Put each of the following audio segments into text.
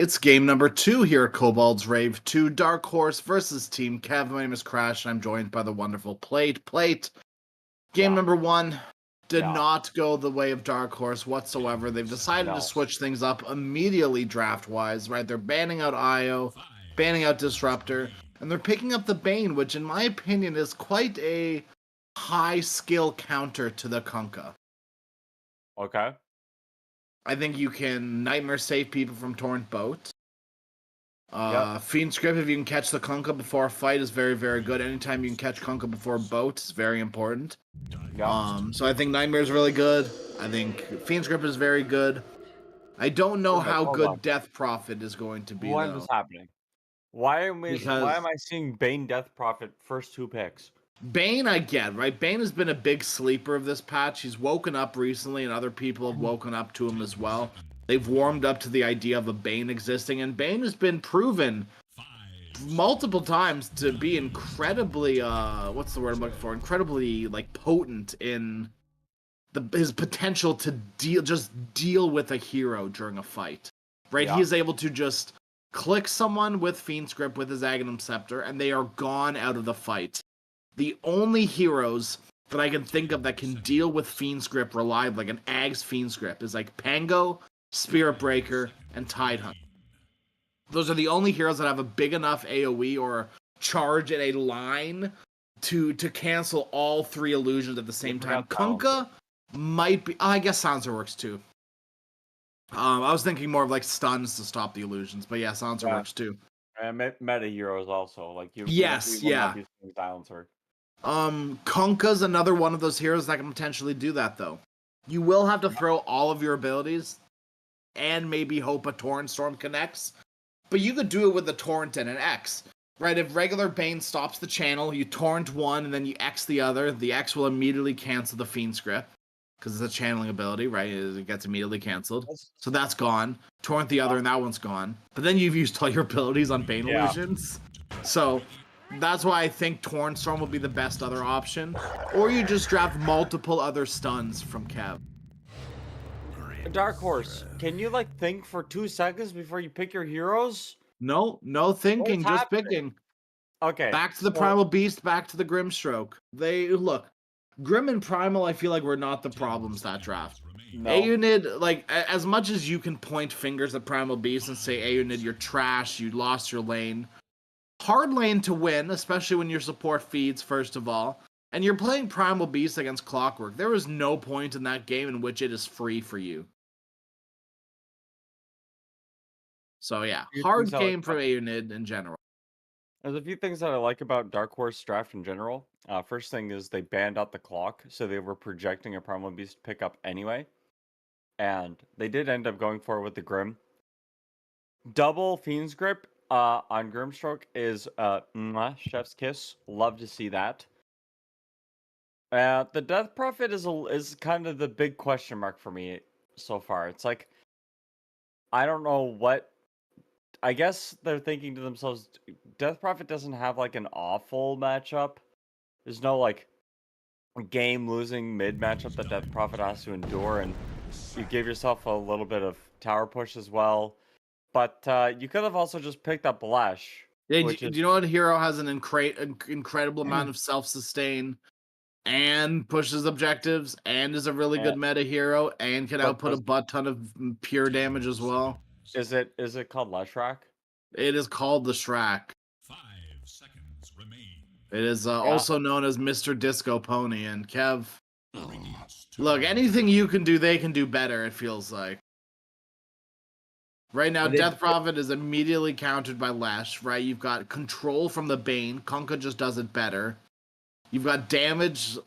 It's game number 2 here at Kobolds Rave 2, Dark Horse versus Team KEV. My name is Crash, and I'm joined by the wonderful Plate. Game number 1 did not go the way of Dark Horse whatsoever. They've decided to switch things up immediately draft-wise, right? They're banning out Io, banning out Disruptor, and they're picking up the Bane, which in my opinion is quite a high-skill counter to the Kunkka. Okay. I think you can Nightmare save people from Torrent Boat. Fiend Script, if you can catch the Kunkka before a fight, is very, very good. Anytime you can catch Kunkka before a boat is very important. So I think Nightmare is really good. I think Fiend Script is very good. I don't know how good Death Prophet is going to be, What is happening? Why am I seeing Bane Death Prophet first 2 picks? Bane, I get, right? Bane has been a big sleeper of this patch. He's woken up recently, and other people have woken up to him as well. They've warmed up to the idea of a Bane existing, and Bane has been proven multiple times to be incredibly, what's the word I'm looking for? Incredibly, like, potent in his potential to deal with a hero during a fight, right? Yeah. He's able to just click someone with Fiend Script with his Aghanim Scepter, and they are gone out of the fight. The only heroes that I can think of that can deal with Fiend Script reliably, like an Ag's Fiend Script, is like Pango, Spirit Breaker, and Tidehunt. Those are the only heroes that have a big enough AoE or charge in a line to cancel all 3 illusions at the same time. Kunkka might be... I guess Silencer works too. I was thinking more of like stuns to stop the illusions, but yeah, Silencer works too. And meta heroes also, like you. Yes, yeah. Silencer. Kunkka's another one of those heroes that can potentially do that, though. You will have to throw all of your abilities and maybe hope a Torrent Storm connects, but you could do it with a Torrent and an X, right? If regular Bane stops the channel, you Torrent one and then you X the other, the X will immediately cancel the Fiend Script, because it's a channeling ability, right? It gets immediately canceled. So that's gone. Torrent the other and that one's gone. But then you've used all your abilities on Bane illusions. So... that's why I think Torrent Storm will be the best other option. Or you just draft multiple other stuns from KEV. Dark Horse, can you like think for 2 seconds before you pick your heroes? No thinking, just picking. Okay. Back to the Primal Beast, back to the Grimstroke. Look, Grim and Primal, I feel like were not the problems that draft. No. Aeonid, like, as much as you can point fingers at Primal Beast and say, Aeonid, you're trash, you lost your lane. Hard lane to win, especially when your support feeds, first of all. And you're playing Primal Beast against Clockwork. There is no point in that game in which it is free for you. So yeah, hard game for Aeonid in general. There's a few things that I like about Dark Horse draft in general. First thing is they banned out the clock, so they were projecting a Primal Beast pickup anyway. And they did end up going for it with the Grim. Double Fiend's Grip on Grimstroke is chef's kiss. Love to see that. The Death Prophet is kind of the big question mark for me so far. It's like, I don't know what... I guess they're thinking to themselves, Death Prophet doesn't have like an awful matchup. There's no like game-losing mid matchup that Death Prophet has to endure, and you give yourself a little bit of tower push as well. But you could have also just picked up Balash. Yeah, do you know what hero has an incredible amount of self-sustain and pushes objectives and is a really good meta hero and can output a butt ton of pure damage as well? Is it called Leshrac? It is called the Shrak. 5 seconds remain. It is also known as Mr. Disco Pony, and KEV. Look, anything you can do, they can do better, it feels like. Right now, Death Prophet is immediately countered by Lash, right? You've got control from the Bane. Kunkka just does it better. You've got damage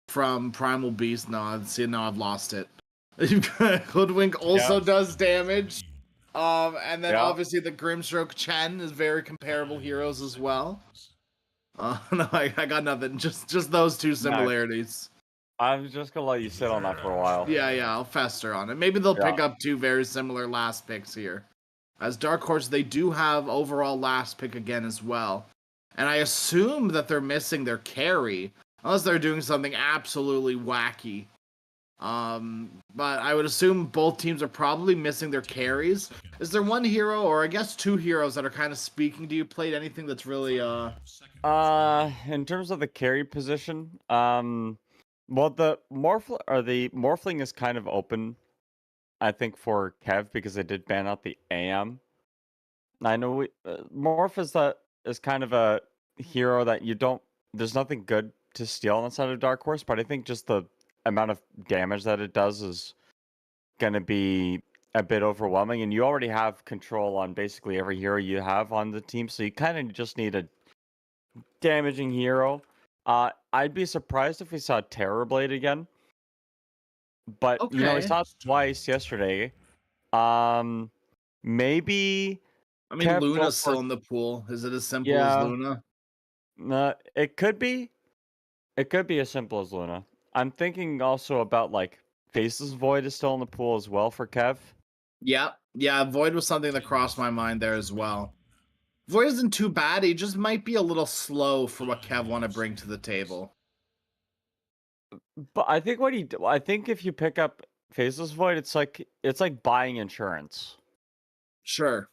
from Primal Beast. No, I've lost it. Hoodwink also does damage. And then obviously the Grimstroke Chen is very comparable heroes as well. No, I got nothing. Just those 2 similarities. I'm just gonna let you sit on that for a while. Yeah, I'll fester on it. Maybe they'll pick up 2 very similar last picks here. As Dark Horse, they do have overall last pick again as well. And I assume that they're missing their carry, unless they're doing something absolutely wacky. But I would assume both teams are probably missing their carries. Is there one hero, or I guess two heroes, that are kind of speaking to you? Played anything that's really In terms of the carry position, well, the morphling is kind of open, I think, for Kev because they did ban out the AM. I know Morph is kind of a hero that you don't. There's nothing good to steal on the side of Dark Horse, but I think just the amount of damage that it does is going to be a bit overwhelming, and you already have control on basically every hero you have on the team, so you kind of just need a damaging hero. I'd be surprised if we saw Terrorblade again, but we okay? saw it twice yesterday. Maybe I mean, Kev go Luna's for still in the pool. Is it as simple as yeah. Luna? It could be. It could be as simple as Luna. I'm thinking also about like Faceless Void is still in the pool as well for Kev. Yeah. Void was something that crossed my mind there as well. Void isn't too bad. He just might be a little slow for what Kev want to bring to the table. But I think I think if you pick up Faceless Void, it's like buying insurance. Sure.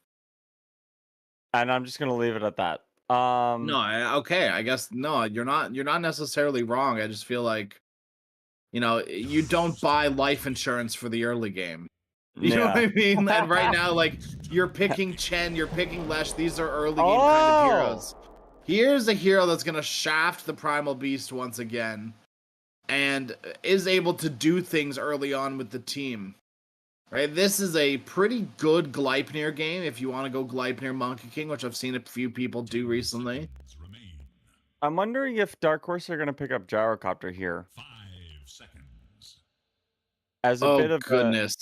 And I'm just gonna leave it at that. No, okay. I guess no. You're not necessarily wrong. I just feel like, you don't buy life insurance for the early game. You know what I mean? And right now, like, you're picking Chen, you're picking Lesh. These are early game kind of heroes. Here's a hero that's gonna shaft the Primal Beast once again, and is able to do things early on with the team. Right, this is a pretty good Gleipnir game if you want to go Gleipnir Monkey King, which I've seen a few people do recently. I'm wondering if Dark Horse are gonna pick up Gyrocopter here 5 seconds. as a bit of goodness.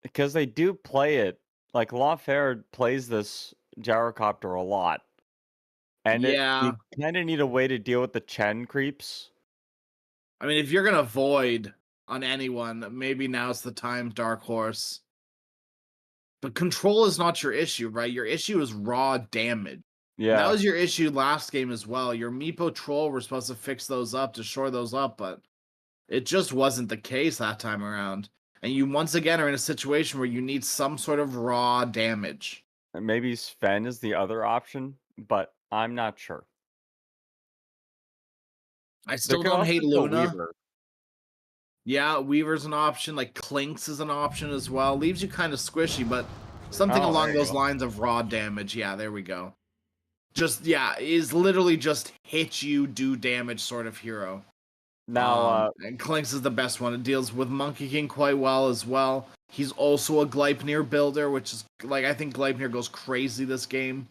because they do play it. Like Lawfare plays this Gyrocopter a lot, and you kind of need a way to deal with the Chen creeps. I mean, if you're gonna void on anyone, maybe now's the time, Dark Horse. But control is not your issue, right? Your issue is raw damage. Yeah, and that was your issue last game as well. Your Meepo Troll were supposed to fix those up, to shore those up, but it just wasn't the case that time around. And you once again are in a situation where you need some sort of raw damage. Maybe Sven is the other option, but I'm not sure. I still don't hate Luna. Weaver. Yeah, Weaver's an option. Like Clinks is an option as well. Leaves you kind of squishy, but something along those lines of raw damage. Yeah, there we go. Is literally just hit you, do damage sort of hero. Now, and Clinks is the best one. It deals with Monkey King quite well as well. He's also a Gleipnir builder, which is like, I think Gleipnir goes crazy this game.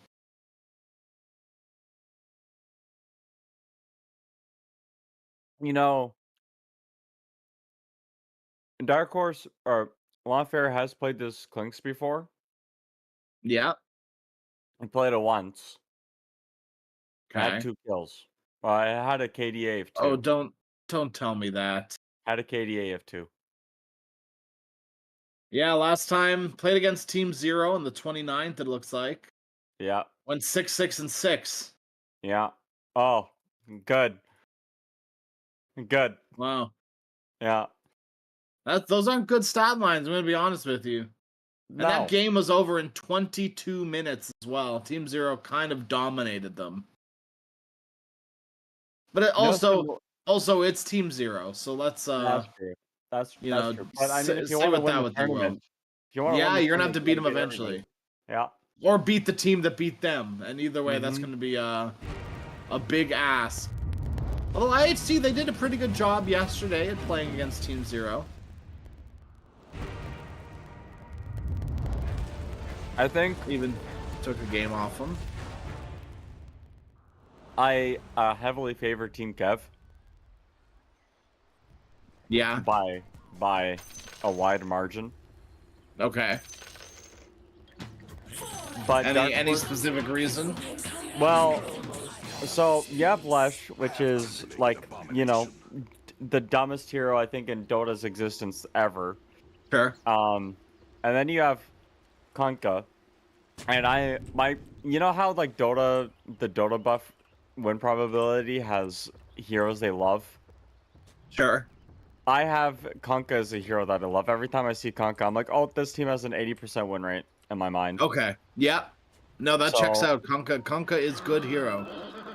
Dark Horse or Lawfare has played this Clinks before. Yeah. I played it once. Okay. I had 2 kills. I had a KDA of 2. Oh, don't tell me that. Had a KDA of 2. Yeah, last time played against Team Zero on the 29th, it looks like. Yeah. Went 6-6-6. Yeah. Oh, good. Good. Wow. Yeah. Those aren't good stat lines, I'm going to be honest with you. And that game was over in 22 minutes as well. Team Zero kind of dominated them. But it also it's Team Zero, so let's That's true. That's true. But I mean, if you want to win the tournament, you're gonna have to beat them eventually. Yeah. Or beat the team that beat them, and either way, that's gonna be a big ask. Although IHC, they did a pretty good job yesterday at playing against Team Zero. I think even took a game off them. I heavily favor Team Kev. Yeah. By a wide margin. Okay. But any specific reason? Well, so you have Lesh, which is like, the dumbest hero I think in Dota's existence ever. Sure. And then you have Kunkka. And how like the Dota buff win probability has heroes they love? Sure. I have Kunkka as a hero that I love. Every time I see Kunkka, I'm like, oh, this team has an 80% win rate in my mind. Okay. Yeah. No, that checks So- out. Kunkka is good hero.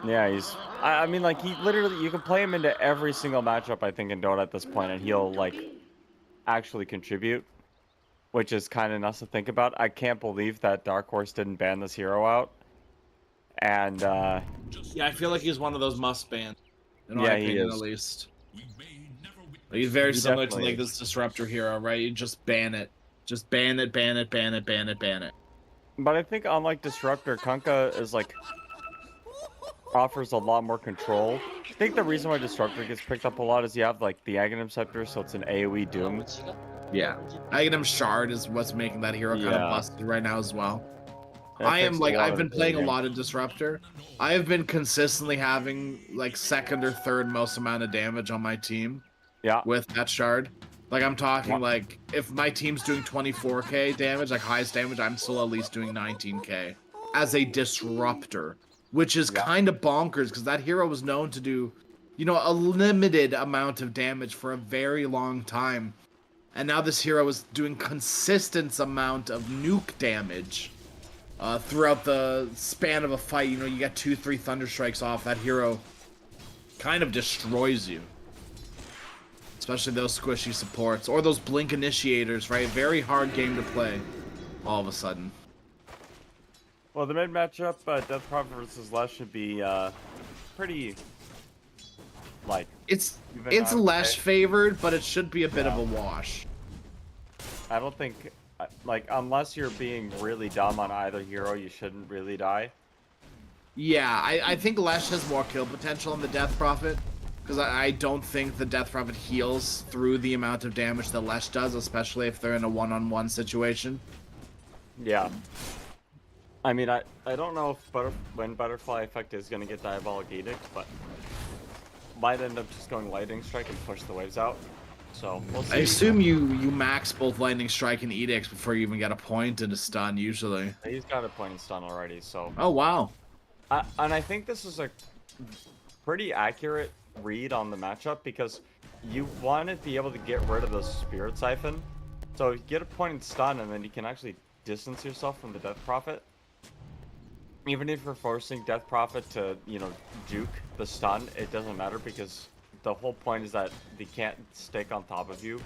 Yeah, I mean, like, he literally, you can play him into every single matchup, I think, in Dota at this point, and he'll, like, actually contribute, which is kind of nuts to think about. I can't believe that Dark Horse didn't ban this hero out. And, Yeah, I feel like he's one of those must bans. In my Yeah, he opinion, is. at least. We may never witness Like, he's very He similar to definitely like this disruptor hero, right? You just ban it. Just ban it, ban it, ban it, ban it, ban it. but I think unlike Disruptor, Kunkka is, like, offers a lot more control. I think the reason why Disruptor gets picked up a lot is you have, like, the Aghanim Scepter, so it's an AoE Doom. Yeah. Aghanim Shard is what's making that hero kind of Yeah. busted right now as well. It I am takes a like lot I've of been the playing a game. lot of Disruptor. I have been consistently having like second or third most amount of damage on my team Yeah. with that shard. Like I'm talking What? like if my team's doing 24k damage, like highest damage, I'm still at least doing 19k as a Disruptor, which is Yeah. kind of bonkers because that hero was known to do, you know, a limited amount of damage for a very long time. And now this hero is doing consistent amount of nuke damage throughout the span of a fight. You know, you get 2-3 thunder strikes off, that hero kind of destroys you. Especially those squishy supports or those blink initiators, right? Very hard game to play all of a sudden. Well, the mid matchup, Death Prophet versus Lesh should be pretty, like, It's Even it's on less pay. favored, but it should be a bit of Yeah. a wash. I don't think, like, unless you're being really dumb on either hero, you shouldn't really die. Yeah, I think Lesh has more kill potential than the Death Prophet. Because I don't think the Death Prophet heals through the amount of damage that Lesh does, especially if they're in a one-on-one situation. Yeah. I mean, I don't know if when Butterfly Effect is going to get Diabolic Edict, but might end up just going Lightning Strike and push the waves out. So, we'll see. I assume you max both Lightning Strike and Edicts before you even get a point and a stun, usually. He's got a point in stun already, so... Oh, wow. And I think this is a pretty accurate read on the matchup because you want to be able to get rid of the Spirit Siphon. So you get a point in stun and then you can actually distance yourself from the Death Prophet. Even if you're forcing Death Prophet to, you know, juke the stun, it doesn't matter because the whole point is that they can't stick on top of you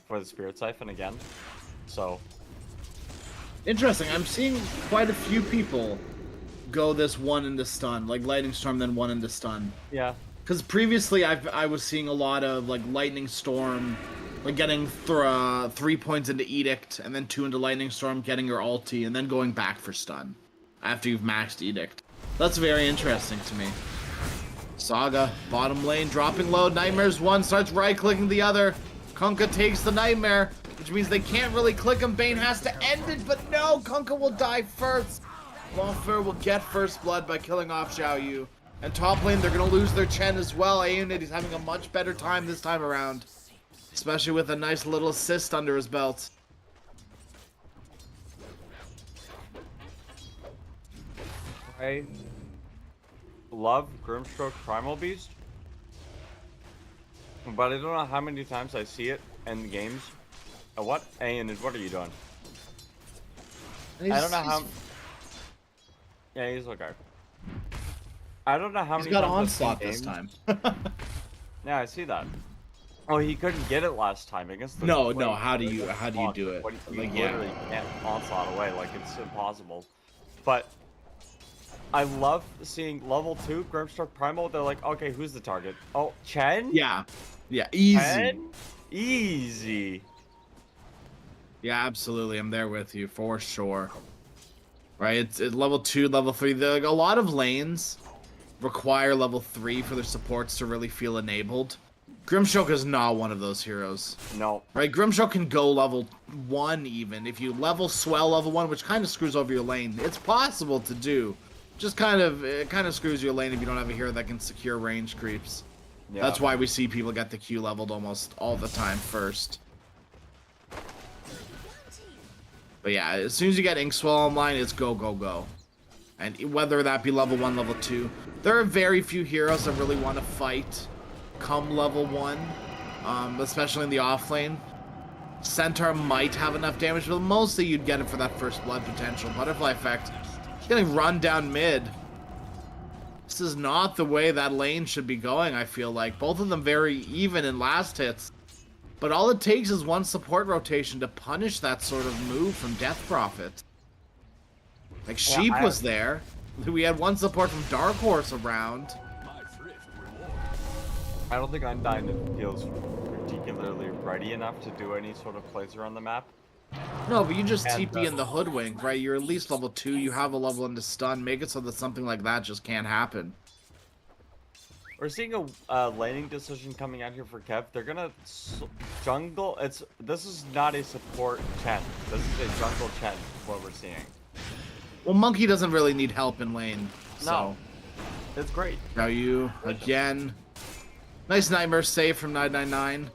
for the Spirit Siphon again. So... Interesting. I'm seeing quite a few people go this one into stun, like Lightning Storm, then one into stun. Yeah. Because previously I was seeing a lot of like Lightning Storm, like getting 3 points into Edict, and then 2 into Lightning Storm, getting your ulti, and then going back for stun after you've maxed Edict. That's very interesting to me. Saga, bottom lane, dropping low, Nightmares one, starts right-clicking the other. Kunkka takes the Nightmare, which means they can't really click him. Bane has to end it, but no, Kunkka will die first. Lawfare will get first blood by killing off Xiao Yu. And top lane, they're going to lose their Chen as well. Aeonid is having a much better time this time around. Especially with a nice little assist under his belt. I love Grimstroke Primal Beast, but I don't know how many times I see it in the games. What? Aeonid, what are you doing? I don't know how... Yeah, he's okay. I don't know how He's many got times I've seen Onslaught this games- time. Yeah, I see that. Oh, he couldn't get it last time against the... No, Wait, how do you do it? What, you Like, literally can't Onslaught away, like, it's impossible. But... I love seeing level 2 Grimstroke Primal. They're like, okay, who's the target? Oh, Chen? Yeah, easy. Chen? Easy. Yeah, absolutely. I'm there with you for sure. Right, it's level 2, level 3. Like, a lot of lanes require level 3 for their supports to really feel enabled. Grimstroke is not one of those heroes. No. Right, Grimstroke can go level 1 even. If you level swell level 1, which kind of screws over your lane. It's possible to do. Just it kind of screws your lane if you don't have a hero that can secure range creeps. Yeah. That's why we see people get the Q leveled almost all the time first. But yeah, as soon as you get Inkswell online, it's go, go, go. And whether that be level 1, level 2, there are very few heroes that really want to fight come level 1. especially in the off lane. Centaur might have enough damage, but mostly you'd get it for that first blood potential. Butterfly effect. Getting run down mid. This is not the way that lane should be going, I feel like. Both of them very even in last hits. But all it takes is one support rotation to punish that sort of move from Death Prophet. Like, Sheep was there. We had one support from Dark Horse around. I don't think Undyne feels particularly ready enough to do any sort of plays around the map. No, but you just TP in the Hoodwink, right? You're at least level 2, you have a level into stun. Make it so that something like that just can't happen. We're seeing a laning decision coming out here for KEV. They're gonna jungle. This is not a support Chen. This is a jungle Chen. What we're seeing. Well, Monkey doesn't really need help in lane. So. No, it's great. Now you again. Nice Nightmare save from 999.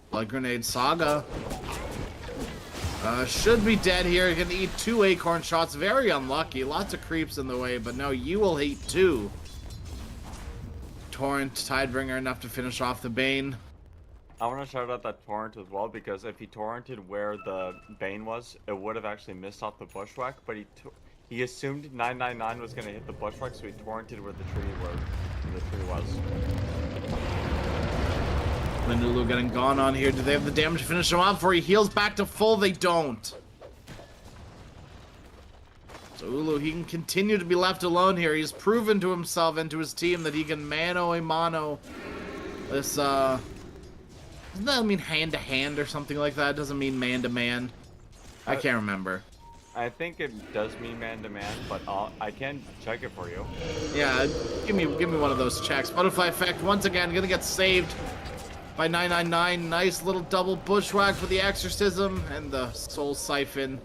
Blood Grenade Saga. Should be dead here. You're gonna eat 2 acorn shots. Very unlucky. Lots of creeps in the way, but no, you will eat 2. Torrent, Tidebringer enough to finish off the Bane. I want to shout out that Torrent as well, because if he torrented where the Bane was, it would have actually missed off the bushwhack, but he assumed 999 was going to hit the bushwhack, so he torrented where the tree was. Manulu getting gone on here. Do they have the damage to finish him off before he heals back to full? They don't. So Ulu, he can continue to be left alone here. He's proven to himself and to his team that he can mano a mano this, doesn't that mean hand-to-hand or something like that? It doesn't mean man-to-man. I can't remember. I think it does mean man-to-man, but I can check it for you. Yeah, give me one of those checks. Butterfly effect, once again, gonna get saved by 999. Nice little double bushwhack for the exorcism and the soul siphon.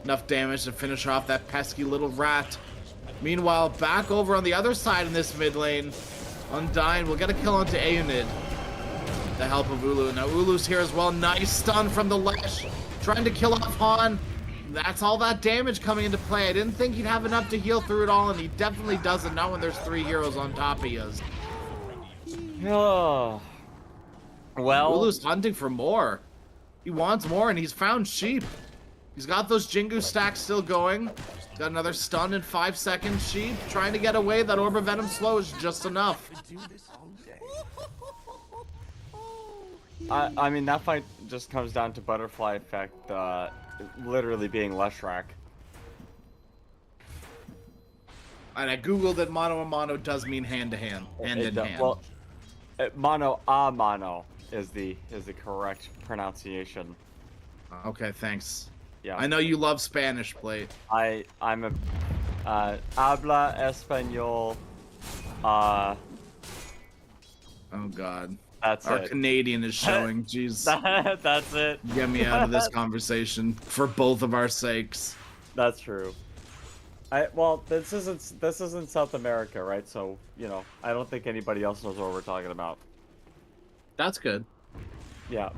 Enough damage to finish off that pesky little rat. Meanwhile, back over on the other side in this mid lane, Undyne will get a kill onto Aeonid. The help of Ulu. Now Ulu's here as well. Nice stun from the Lesh. Trying to kill off Han. That's all that damage coming into play. I didn't think he'd have enough to heal through it all, and he definitely doesn't, not when there's 3 heroes on top of us. Oh. Well, Ulu's hunting for more. He wants more, and he's found Sheep. He's got those Jingu stacks still going. Got another stun in 5 seconds. Sheep trying to get away. That Orb of Venom slow is just enough. I mean, that fight just comes down to Butterfly effect, literally being Leshrac. And I googled that mono a mono does mean hand to hand, hand in hand. Well, mono a mono is the correct pronunciation. Okay, thanks. Yeah. I know you love Spanish, Plate. I'm a habla español. Oh God. That's Our it. Canadian is showing. Jeez. That's it. Get me out of this conversation for both of our sakes. That's true. Well, this isn't South America, right? So, you know, I don't think anybody else knows what we're talking about. That's good. Yeah.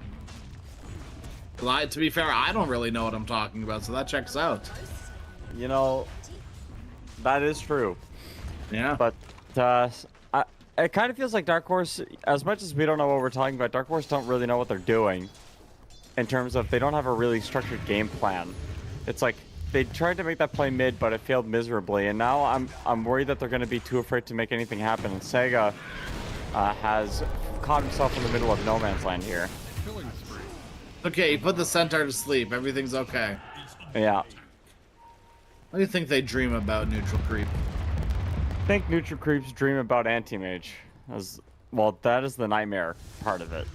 To be fair, I don't really know what I'm talking about, so that checks out. You know, that is true. Yeah. But it kind of feels like Dark Horse, as much as we don't know what we're talking about, Dark Horse don't really know what they're doing. In terms of, they don't have a really structured game plan. It's like, they tried to make that play mid, but it failed miserably. And now I'm worried that they're going to be too afraid to make anything happen. And Sega has caught himself in the middle of no man's land here. Okay, you put the Centaur to sleep. Everything's okay. Yeah. What do you think they dream about, Neutral Creep? I think Neutral Creeps dream about Anti-Mage. Well, that is the nightmare part of it.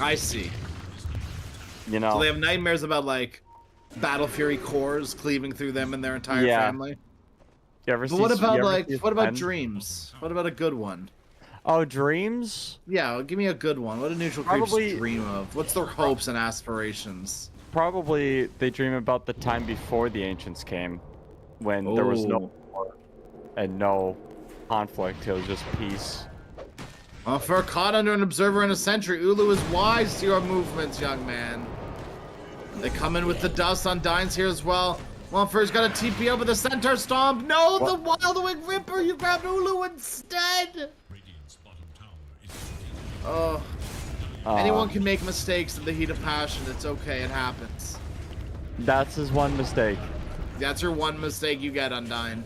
I see. You know. So they have nightmares about, like, Battle Fury cores cleaving through them and their entire family? You ever But see, what about, what about Pen? dreams? What about a good one? Oh, dreams? Yeah, give me a good one. What do Neutral Creeps dream of? What's their hopes and aspirations? Probably they dream about the time before the Ancients came, when there was no war and no conflict. It was just peace. Well, for caught under an observer in a century, Ulu is wise to your movements, young man. They come in with the dust on Dines here as well. Monfer's got a TP up with a Centaur Stomp. No, the Wild Wing Ripper! You grabbed Ulu instead! Oh, anyone can make mistakes in the heat of passion. It's okay. It happens. That's his one mistake. That's your one mistake you get, Undyne.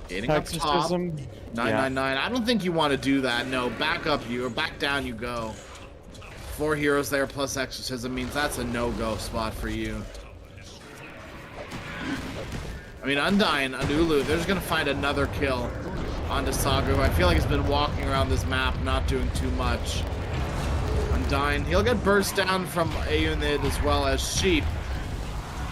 Getting up top. Exorcism. 999. I don't think you want to do that. No, back up you, or back down you go. 4 heroes there plus exorcism means that's a no-go spot for you. I mean, Undyne, Anulu, they're just going to find another kill onto Saga, who I feel like has been walking around this map, not doing too much. Undyne, he'll get burst down from Aeonid as well as Sheep.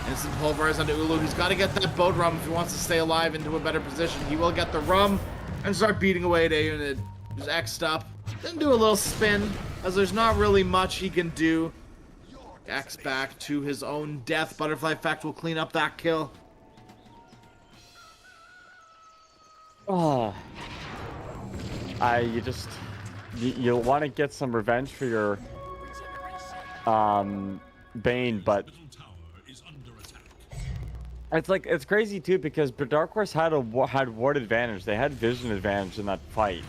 Instant pulverize onto Ulu. He's got to get that boat rum if he wants to stay alive into a better position. He will get the rum and start beating away at Aeonid. He's X'd up. Then do a little spin, as there's not really much he can do. X back to his own death. Butterfly effect will clean up that kill. Oh, you'll want to get some revenge for your Bane, but it's crazy too because Dark Horse had ward advantage. They had vision advantage in that fight,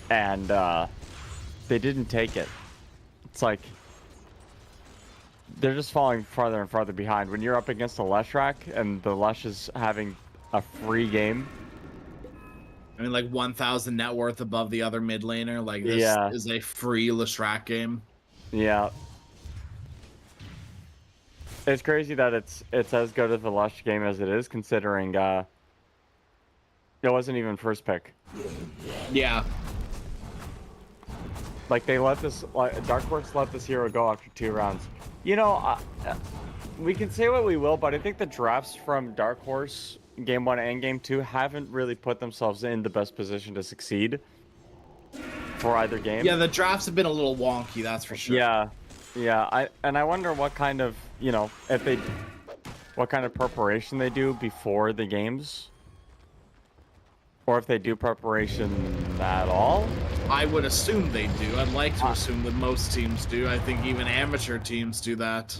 and they didn't take it. It's like they're just falling farther and farther behind. When you're up against a Leshrac and the Lesh is having a free game. I mean, like 1,000 net worth above the other mid laner. Like, this is a free Leshrac game. Yeah. It's crazy that it's as good of a Lush game as it is, considering it wasn't even first pick. Yeah. Like, they let this... Dark Horse let this hero go after 2 rounds. You know, we can say what we will, but I think the drafts from Dark Horse... Game 1 and Game 2 haven't really put themselves in the best position to succeed for either game. Yeah, the drafts have been a little wonky, that's for sure. Yeah. I wonder what kind of, what kind of preparation they do before the games, or if they do preparation at all. I would assume they do. I'd like to assume that most teams do. I think even amateur teams do that.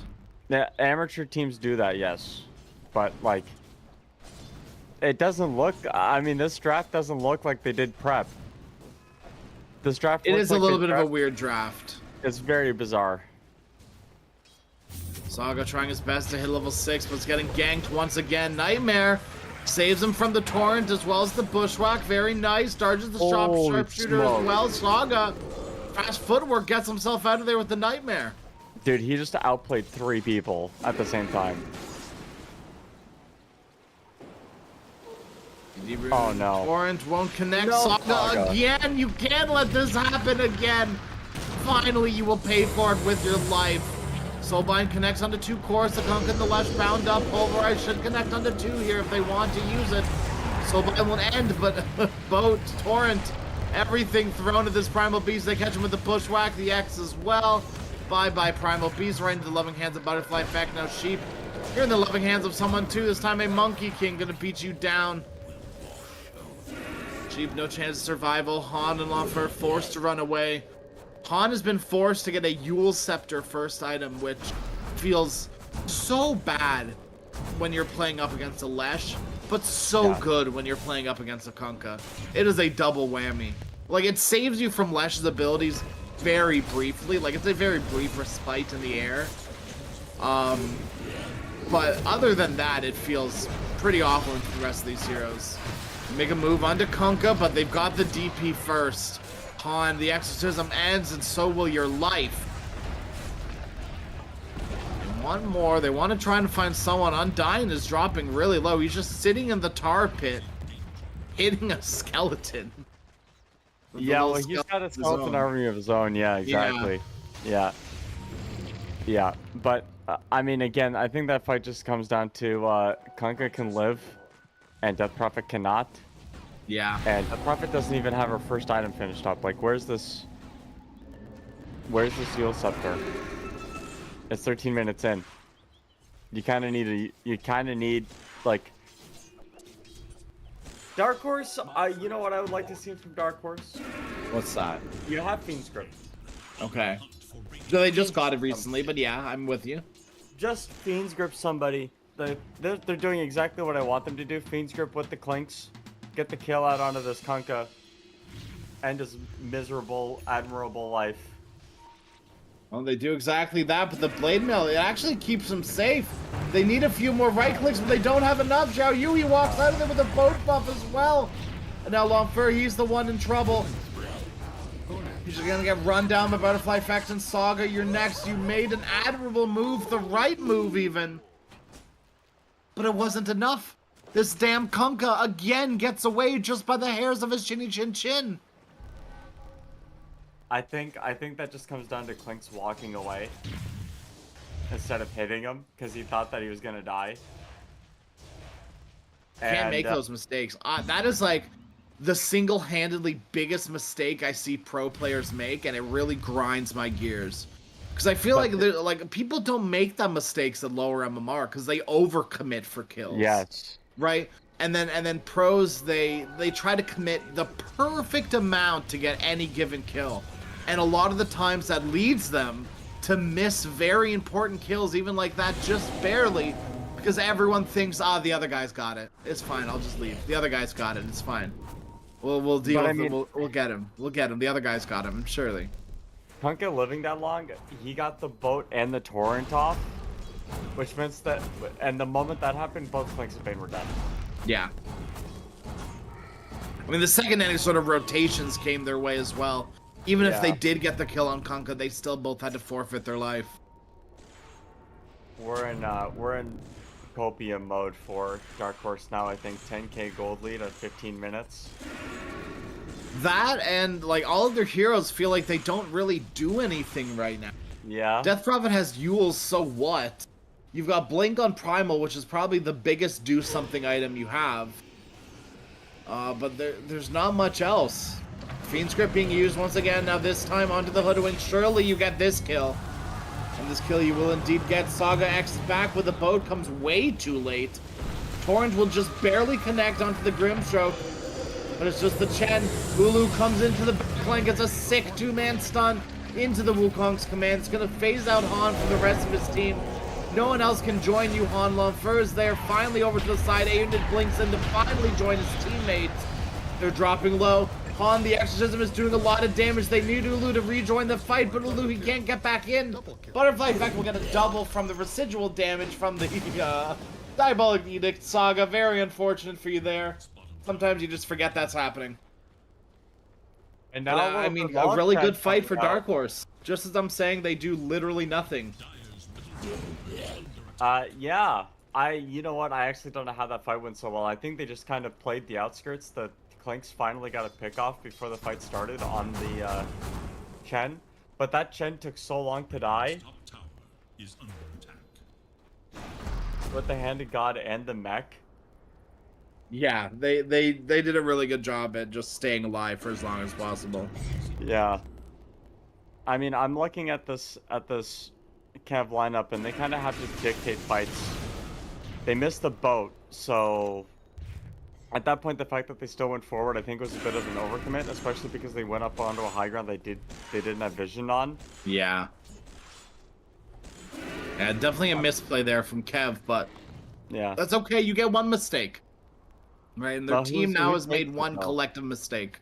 Yeah, amateur teams do that, yes, but like. It doesn't look... I mean, this draft doesn't look like they did prep. This draft... It is a little bit of a weird draft. It's very bizarre. Saga trying his best to hit level 6, but it's getting ganked once again. Nightmare saves him from the Torrent as well as the Bushwhack. Very nice. Dodges the Sharpshooter as well. Saga, fast footwork, gets himself out of there with the Nightmare. Dude, he just outplayed 3 people at the same time. Oh no. Torrent won't connect. Saga again. You can't let this happen again. Finally, you will pay for it with your life. Soulbind connects onto 2 cores. The Kunk and the Lush bound up. Pulverize should connect onto 2 here if they want to use it. Soulbind won't end, but Boat, Torrent, everything thrown at this Primal Beast. They catch him with the Bushwhack, the X as well. Bye-bye Primal Beast, right into the loving hands of Butterfly Effect. Now Sheep, you're in the loving hands of someone too. This time a Monkey King gonna beat you down. Sheep, no chance of survival. Han and Lonfer forced to run away. Han has been forced to get a Yule Scepter first item, which feels so bad when you're playing up against a Lesh, but so good when you're playing up against a Kunkka. It is a double whammy. Like, it saves you from Lesh's abilities very briefly. Like, it's a very brief respite in the air. But other than that, it feels pretty awful into the rest of these heroes. Make a move onto Kunkka, but they've got the DP first. Han, the exorcism ends, and so will your life. And one more. They want to try and find someone. Undyne is dropping really low. He's just sitting in the tar pit, hitting a skeleton. Yeah, well, he's got a skeleton army of his own. Yeah, exactly. Yeah. But, I mean, again, I think that fight just comes down to Kunkka can live. And Death Prophet cannot. Yeah. And Death Prophet doesn't even have her first item finished up. Like, where's this Yule Scepter? It's 13 minutes in. You kind of need like Dark Horse. You know what I would like to see from Dark Horse? What's that? You have Fiend Script. Okay. So they just got it recently, but yeah, I'm with you. Just Fiend Script somebody. They're doing exactly what I want them to do. Fiend Script with the Clinks. get the kill out onto this Kunkka, end his miserable, admirable life. Well, they do exactly that, but the Blade Mail, it actually keeps them safe. They need a few more right clicks, but they don't have enough. Xiao Yui walks out of there with a boat buff as well. And now Longfur, he's the one in trouble. He's just gonna get run down by Butterfly Effect and Saga. You're next. You made an admirable move, the right move even. But it wasn't enough. This damn Kunkka again gets away just by the hairs of his chinny chin chin. I think that just comes down to Klink's walking away instead of hitting him because he thought that he was gonna die. Can't make those mistakes. That is like the single-handedly biggest mistake I see pro players make, and it really grinds my gears. Because I feel like people don't make the mistakes at lower MMR because they overcommit for kills. Yes. Right. And then pros they try to commit the perfect amount to get any given kill, and a lot of the times that leads them to miss very important kills, even like that, just barely, because everyone thinks, the other guy's got it. It's fine. I'll just leave. The other guy's got it. It's fine. We'll deal with it. We'll get him. We'll get him. The other guy's got him. Surely. Kunkka living that long, he got the boat and the torrent off, which means that, and the moment that happened, both Klinks and Bane were dead. Yeah. I mean, the second any sort of rotations came their way as well. Even if they did get the kill on Kunkka, they still both had to forfeit their life. We're in copium mode for Dark Horse now. I think 10k gold lead at 15 minutes. That and like all of their heroes feel like they don't really do anything right now. Yeah. Death Prophet has Yules, so what? You've got Blink on Primal, which is probably the biggest do something item you have. But there's not much else. Fiend Script being used once again, now this time onto the Hoodwink. Surely you get this kill. And this kill you will indeed get. Saga X back with the boat, comes way too late. Torrent will just barely connect onto the Grimstroke. But it's just the Chen. Ulu comes into the flank, gets a sick two-man stun into the Wukong's command. It's going to phase out Han from the rest of his team. No one else can join you, Han. Longfur is there, finally over to the side. Aeonid blinks in to finally join his teammates. They're dropping low. Han, the Exorcism, is doing a lot of damage. They need Ulu to rejoin the fight, but Ulu, he can't get back in. Butterfly Effect will get a double from the residual damage from the Diabolic Edict. Saga, very unfortunate for you there. Sometimes you just forget that's happening. And now, I mean, a really good fight for Dark Horse. Just as I'm saying, they do literally nothing. Yeah. You know what? I actually don't know how that fight went so well. I think they just kind of played the outskirts. The Klinks finally got a pick off before the fight started on the Chen. But that Chen took so long to die. Top tower is under attack. With the Hand of God and the mech. Yeah, they did a really good job at just staying alive for as long as possible. Yeah. I mean, I'm looking at this KEV lineup, and they kind of have to dictate fights. They missed the boat, so at that point, the fact that they still went forward, I think, was a bit of an overcommit, especially because they went up onto a high ground they didn't have vision on. Yeah. Yeah, definitely a misplay there from KEV, but yeah, that's okay. You get one mistake, right? And their team now has made one collective mistake.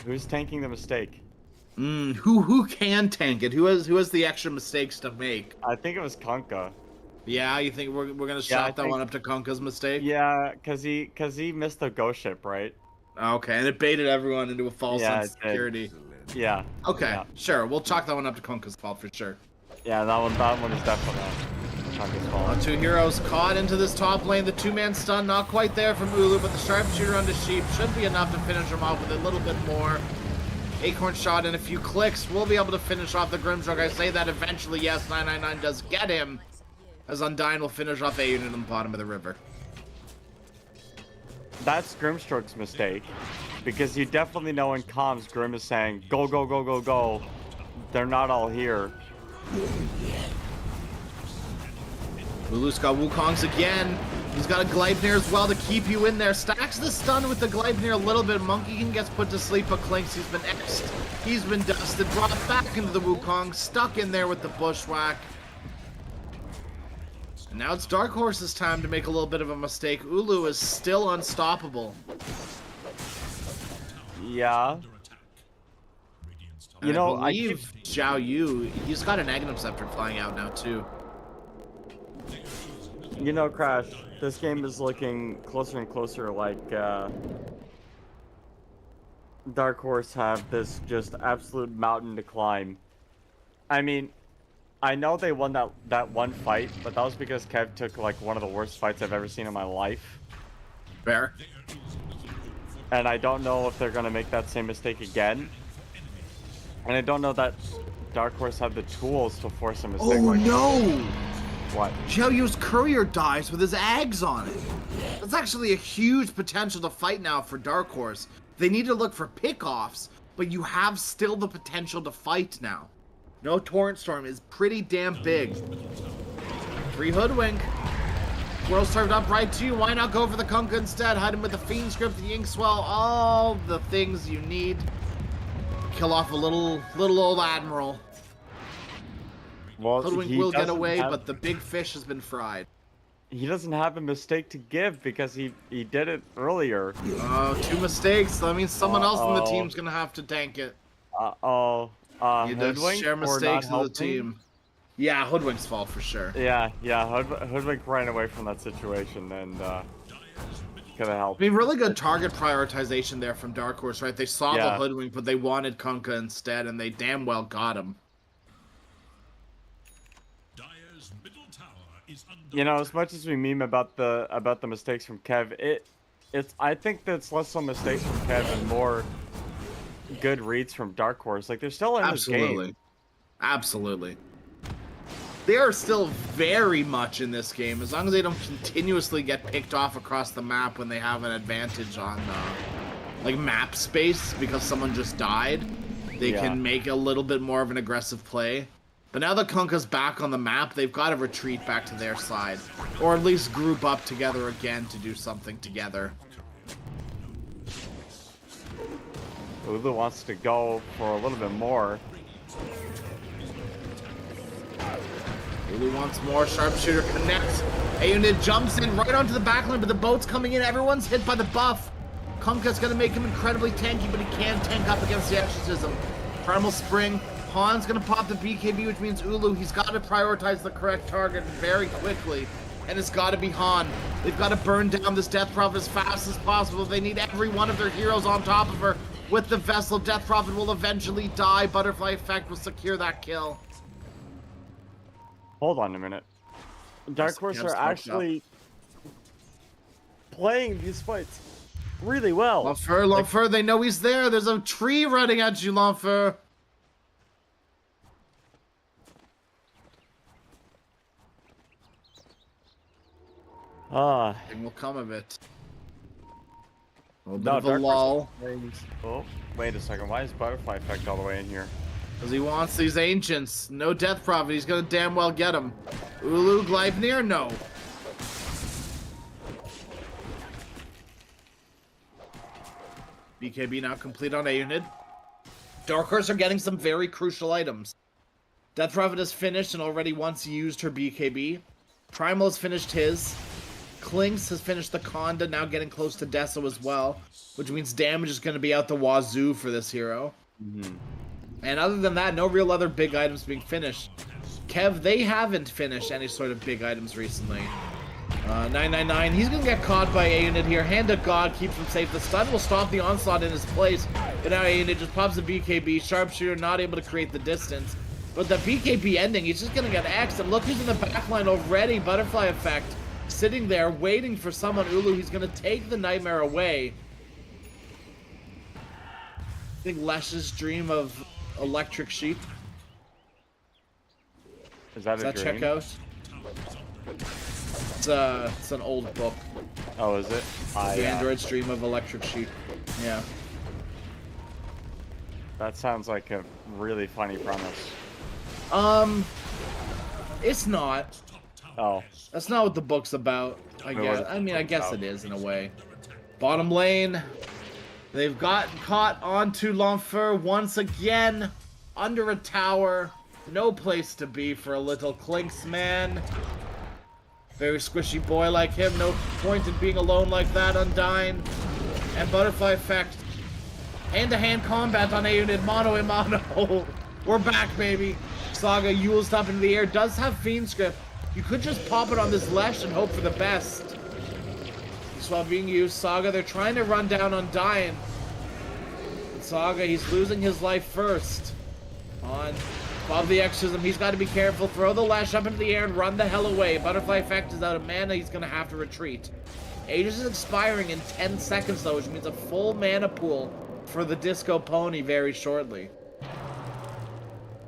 Who's tanking the mistake? Who can tank it? Who has the extra mistakes to make? I think it was Kunkka. Yeah, you think we're gonna shot that one up to Kunkka's mistake? Yeah, cause he missed the ghost ship, right? Okay, and it baited everyone into a false sense of security. Yeah. Okay, sure. We'll chalk that one up to Kunkka's fault for sure. Yeah, that one is definitely Kunkka's fault. Two heroes caught into this top lane. The two-man stun not quite there from Ulu, but the sharpshooter on the sheep should be enough to finish him off with a little bit more. Acorn shot in a few clicks. We'll be able to finish off the Grimstroke. I say that eventually, yes, 999 does get him. As Undyne will finish off Aeonid on the bottom of the river. That's Grimstroke's mistake. Because you definitely know in comms, Grim is saying, go, go, go, go, go. They're not all here. Lulu's got Wukong's again. He's got a Gleipnir as well to keep you in there. Stacks the stun with the Gleipnir a little bit. Monkeykin gets put to sleep, but Klinks, he's been X'd. He's been dusted, brought back into the Wukong, stuck in there with the Bushwhack. And now it's Dark Horse's time to make a little bit of a mistake. Ulu is still unstoppable. Yeah. Under attack. Radiant's top You know, I I keep believe Zhao Yu, he's got an Aghanim Scepter flying out now too. You know, Crash, this game is looking closer and closer like Dark Horse have this just absolute mountain to climb. I mean, I know they won that one fight, but that was because Kev took like one of the worst fights I've ever seen in my life. Fair. And I don't know if they're gonna make that same mistake again. And I don't know that Dark Horse have the tools to force a mistake Oh like no! What? Zhao Yu's courier dies with his Ags on it. That's actually a huge potential to fight now for Dark Horse. They need to look for pickoffs, but you have still the potential to fight now. No Torrent Storm is pretty damn big. 3 Hoodwink. World served up right to you. Why not go for the Kunkka instead? Hide him with the Fiend Script, the Ink Swell, all the things you need. Kill off a little old Admiral. Well, Hoodwink he will get doesn't away, have- but the big fish has been fried. he doesn't have a mistake to give because he did it earlier. Oh, 2 mistakes. That means someone else in the Uh-oh. team's gonna have to tank it. Uh-oh. You just Hoodwink share for not mistakes of the helping? team. Yeah, Hoodwink's fault for sure. Yeah, Hoodwink ran away from that situation and could have I helped. mean, really good target prioritization there from Dark Horse, right? They saw the Yeah. Hoodwink, but they wanted Kunkka instead, and they damn well got him. Dire's middle tower is under You know, as much as we meme about the mistakes from Kev, I think that's less so mistakes from Kev and more good reads from Dark Horse. Like they're still in this Absolutely. game. Absolutely. They are still very much in this game, as long as they don't continuously get picked off across the map when they have an advantage on, like, map space because someone just died. They Yeah. can make a little bit more of an aggressive play. But now that Kunkka's back on the map, they've got to retreat back to their side. Or at least group up together again to do something together. Ulu wants to go for a little bit more. Ulu wants more. Sharpshooter connects. A unit jumps in right onto the backline, but the boat's coming in. Everyone's hit by the buff. Kunkka's gonna make him incredibly tanky, but he can tank up against the Exorcism. Primal Spring. Han's gonna pop the BKB, which means Ulu, he's got to prioritize the correct target very quickly. And it's got to be Han. They've got to burn down this Death Prophet as fast as possible. They need every one of their heroes on top of her. With the Vessel, Death Prophet will eventually die. Butterfly Effect will secure that kill. Hold on a minute. Dark Horse Kev's are fucked actually playing these fights really well. L'Enfer, they know he's there. There's a tree running at you, L'Enfer. Nothing will come of it. A little bit No, of a Dark lull. Oh, wait a second. Why is Butterfly Effect all the way in here? Because he wants these ancients. No Death Prophet. He's gonna damn well get them. Ulu, Gleipnir, no. BKB now complete on A-Unit. Dark Horse are getting some very crucial items. Death Prophet is finished and already once used her BKB. Primal has finished his. Klinks has finished the Conda, now getting close to Deso as well, which means damage is going to be out the wazoo for this hero. And other than that, no real other big items being finished. Kev, they haven't finished any sort of big items recently. 999, he's going to get caught by A-Unit here. Hand of God keeps him safe. The stun will stop the onslaught in his place. But now A-Unit just pops the BKB. Sharpshooter not able to create the distance. But the BKB ending, he's just going to get X'd. And look who's in the backline already. Butterfly Effect. Sitting there waiting for someone. Ulu, he's going to take the Nightmare away. I think Lesh's dream of Electric Sheep. Is that Does a that dream? check out? It's an old book. Oh, is it? The Android's Dream of Electric Sheep. Yeah. That sounds like a really funny premise. It's not. Oh, That's not what the book's about, I What guess. is I mean, I the book guess about? it is in a way. Bottom lane. They've gotten caught onto L'Enfer once again. Under a tower. No place to be for a little Clinks man. Very squishy boy like him. No point in being alone like that, Undyne. And Butterfly Effect Hand-to-hand combat on A unit, mano a mano. We're back, baby. Saga Yule's up into the air, does have Fiend Script. You could just pop it on this Lesh and hope for the best. While being used, Saga, they're trying to run down on Dying. Saga, he's losing his life first. On above the Exorcism, he's got to be careful. Throw the Lash up into the air and run the hell away. Butterfly Effect is out of mana, he's going to have to retreat. Aegis is expiring in 10 seconds, though, which means a full mana pool for the Disco Pony very shortly.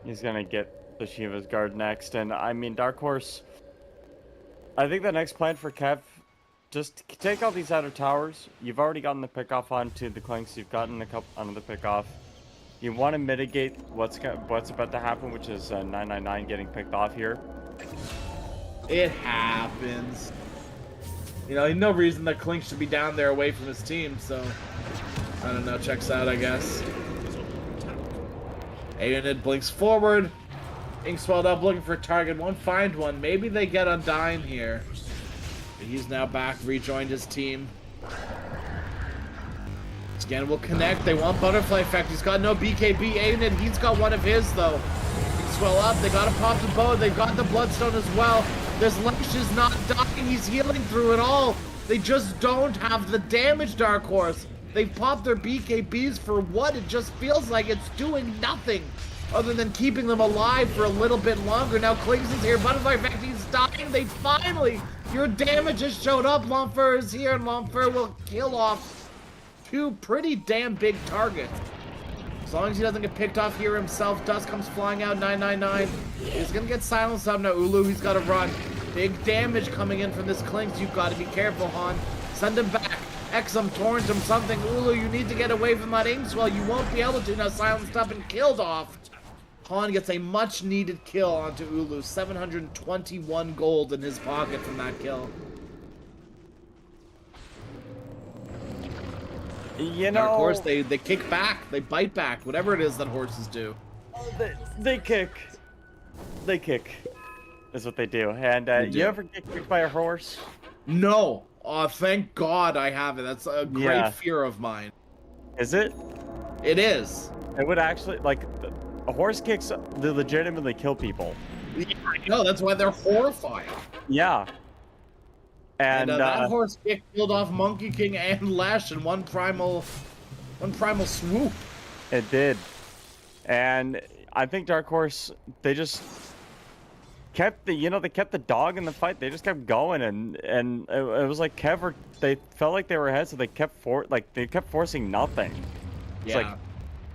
He's going to get the Shiva's Guard next, and I mean, Dark Horse, I think the next plan for Kev, just take out these outer towers. You've already gotten the pick off onto the Clinks. You've gotten a couple onto the pick off. You want to mitigate what's about to happen, which is 999 getting picked off here. It happens. You know, no reason that Clink should be down there away from his team, so I don't know. Checks out, I guess. A-Unit blinks forward. Ink swelled up, looking for a target. Won't find one. Maybe they get Undyne here. He's now back, rejoined his team. Again, will connect. They want Butterfly Effect. He's got no BKB. A-Unit, he's got one of his, though. He swell up. They gotta pop the bow. They've got the Bloodstone as well. This Lesh is not dying. He's healing through it all. They just don't have the damage, Dark Horse. They've popped their BKBs for what? It just feels like it's doing nothing other than keeping them alive for a little bit longer. Now Clinks is here. Butterfly Effect, he's dying. They finally... Your damage has showed up. Lomfer is here, and Lomfer will kill off two pretty damn big targets. As long as he doesn't get picked off here himself, Dust comes flying out, 999. He's gonna get silenced up now. Ulu, he's gotta run. Big damage coming in from this Clinks. You've got to be careful, Han. Send him back. Exum, torrent him, something. Ulu, you need to get away from that Inkswell. You won't be able to. Now silenced up and killed off. Han gets a much-needed kill onto Ulu. 721 gold in his pocket from that kill. You know, Dark Horse, they kick back. They bite back. Whatever it is that horses do. they kick. They kick. Is what they do. And you ever get kicked by a horse? No. Oh, thank God I haven't. That's a great fear of mine. Is it? It is. It would actually, like, a horse kicks, they legitimately kill people. Yeah, I know, that's why they're horrifying. Yeah. And that horse kick killed off Monkey King and Lash in one primal swoop. It did. And I think Dark Horse, they just kept they kept the dog in the fight. They just kept going, and it was like Kev, they felt like they were ahead, so they kept forcing nothing. It's like,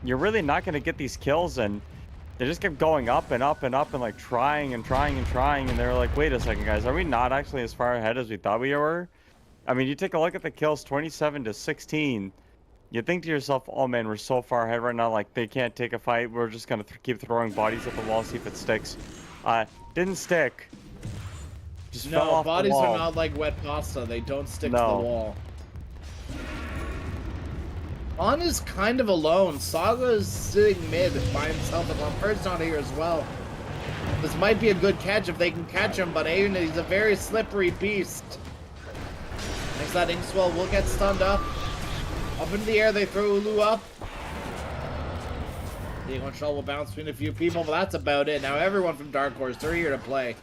you're really not going to get these kills, and they just kept going up and up and up and like trying, and they were like, wait a second, guys, are we not actually as far ahead as we thought we were? I mean, you take a look at the kills, 27-16. You think to yourself, oh man, we're so far ahead right now, like they can't take a fight, we're just going to keep throwing bodies at the wall, see if it sticks. Didn't stick. Just fell off bodies the wall. are not like wet pasta, they don't stick to the wall. On is kind of alone. Saga is sitting mid by himself, and Lampert's not here as well. This might be a good catch if they can catch him, but Aiden, he's a very slippery beast. Next, that Inkswell will get stunned up. Up into the air, they throw Ulu up. The one shot will bounce between a few people, but that's about it. Now everyone from Dark Horse, they're here to play.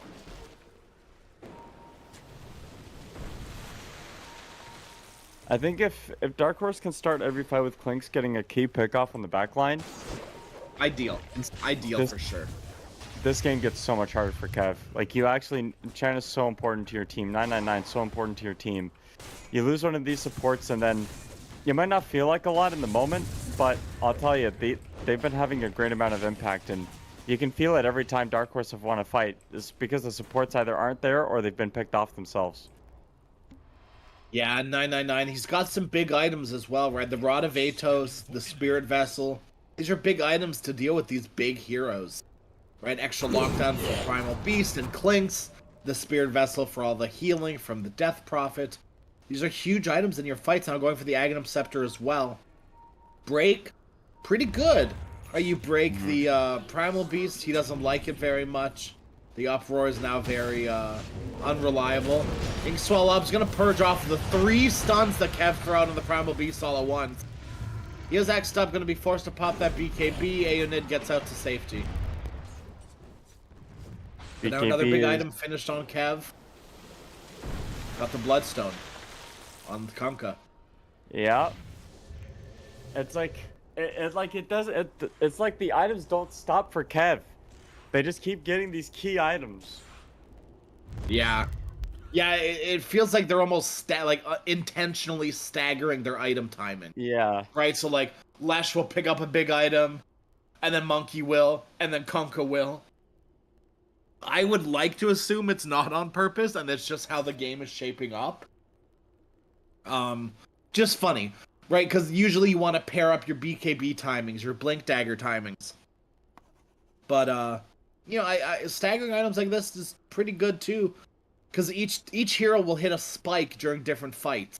I think if Dark Horse can start every fight with Clinks getting a key pickoff on the back line, ideal. Ideal for sure. This game gets so much harder for Kev. Like, you actually, China's so important to your team. 999 so important to your team. You lose one of these supports, and then you might not feel like a lot in the moment, but I'll tell you, they've been having a great amount of impact, and you can feel it every time Dark Horse have won a fight. It's because the supports either aren't there or they've been picked off themselves. Yeah, 999. He's got some big items as well, right? The Rod of Atos, the Spirit Vessel. These are big items to deal with these big heroes, right? Extra lockdown for Primal Beast and Clinks. The Spirit Vessel for all the healing from the Death Prophet. These are huge items in your fights. Now going for the Aghanim Scepter as well. Break, pretty good. Right, you break the Primal Beast. He doesn't like it very much. The Uproar is now very unreliable. Inkswell Up's gonna purge off the 3 stuns that Kev threw out on the Primal Beast all at once. He is X'd up, going to be forced to pop that BKB. Aeonid gets out to safety. But now another big item finished on KEV. Got the Bloodstone on Kunkka. Yeah. It's like it's like the items don't stop for KEV. They just keep getting these key items. Yeah. Yeah, it feels like they're almost intentionally staggering their item timing. Yeah. Right? So like Lesh will pick up a big item, and then Monkey will, and then Kunkka will. I would like to assume it's not on purpose, and it's just how the game is shaping up. Just funny, right? Because usually you want to pair up your BKB timings, your Blink Dagger timings. But you know, I staggering items like this is pretty good too, because each hero will hit a spike during different fights.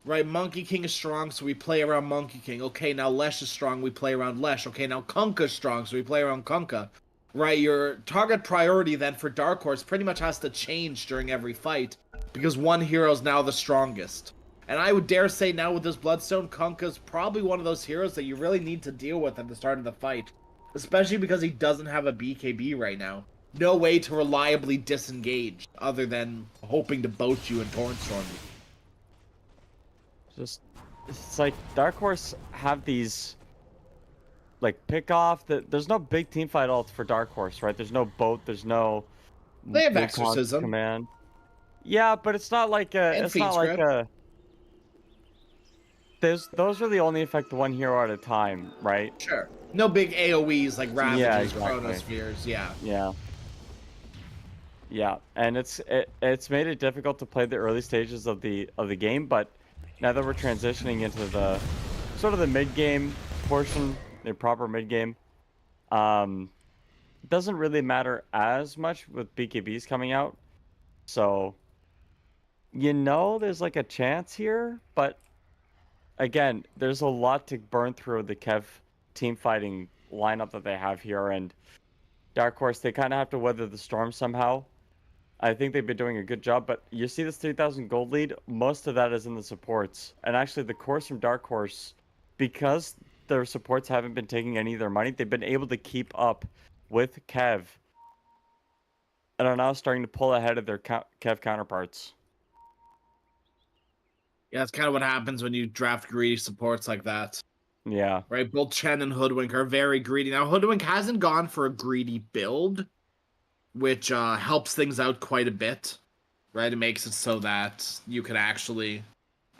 Right, Monkey King is strong, so we play around Monkey King. Okay, now Lesh is strong, we play around Lesh. Okay, now Kunkka's strong, so we play around Kunkka. Right, your target priority then for Dark Horse pretty much has to change during every fight, because one hero is now the strongest. And I would dare say now with this Bloodstone, Kunkka's probably one of those heroes that you really need to deal with at the start of the fight. Especially because he doesn't have a BKB right now. No way to reliably disengage, other than hoping to boat you and Torrent Storm you. Just, it's like Dark Horse have these, like, pick off. There's no big team fight ult for Dark Horse, right? There's no boat. There's no. They have Wukong Exorcism. Command. Yeah, but it's not like a. And It's not like a. Those really only affect one hero at a time, right? Sure. No big AoEs like Ravages, Yeah, exactly. Chronospheres, yeah. Yeah. Yeah, and it's made it difficult to play the early stages of the game, but now that we're transitioning into the sort of the mid game portion, the proper mid game, it doesn't really matter as much with BKBs coming out. So you know there's like a chance here, but again, there's a lot to burn through the KEV team fighting lineup that they have here, and Dark Horse, they kind of have to weather the storm somehow. I think they've been doing a good job, but you see this 3,000 gold lead, most of that is in the supports. And actually the course from Dark Horse, because their supports haven't been taking any of their money, they've been able to keep up with KEV and are now starting to pull ahead of their KEV counterparts. Yeah, that's kind of what happens when you draft greedy supports like that. Yeah. Right, both Chen and Hoodwink are very greedy. Now, Hoodwink hasn't gone for a greedy build, which helps things out quite a bit, right? It makes it so that you can actually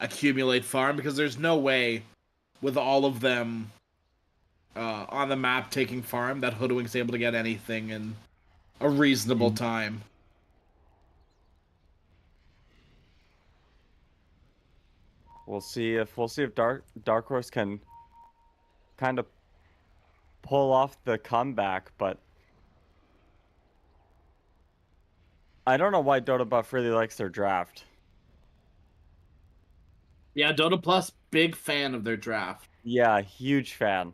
accumulate farm, because there's no way with all of them on the map taking farm that Hoodwink's able to get anything in a reasonable time. We'll see if Dark Horse can kind of pull off the comeback, but I don't know why Dota Buff really likes their draft. Yeah, Dota Plus, big fan of their draft. Yeah, huge fan.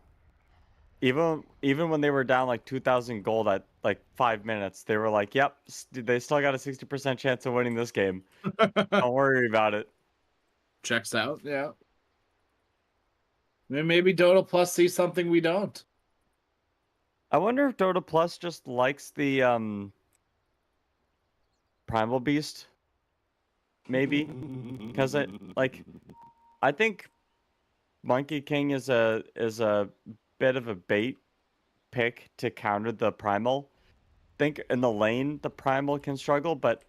Even when they were down like 2,000 gold at like 5 minutes, they were like, "Yep, they still got a 60% chance of winning this game. Don't worry about it." Checks out, yeah. Maybe Dota Plus sees something we don't. I wonder if Dota Plus just likes the Primal Beast. Maybe, because I think Monkey King is a bit of a bait pick to counter the Primal. Think in the lane the Primal can struggle, but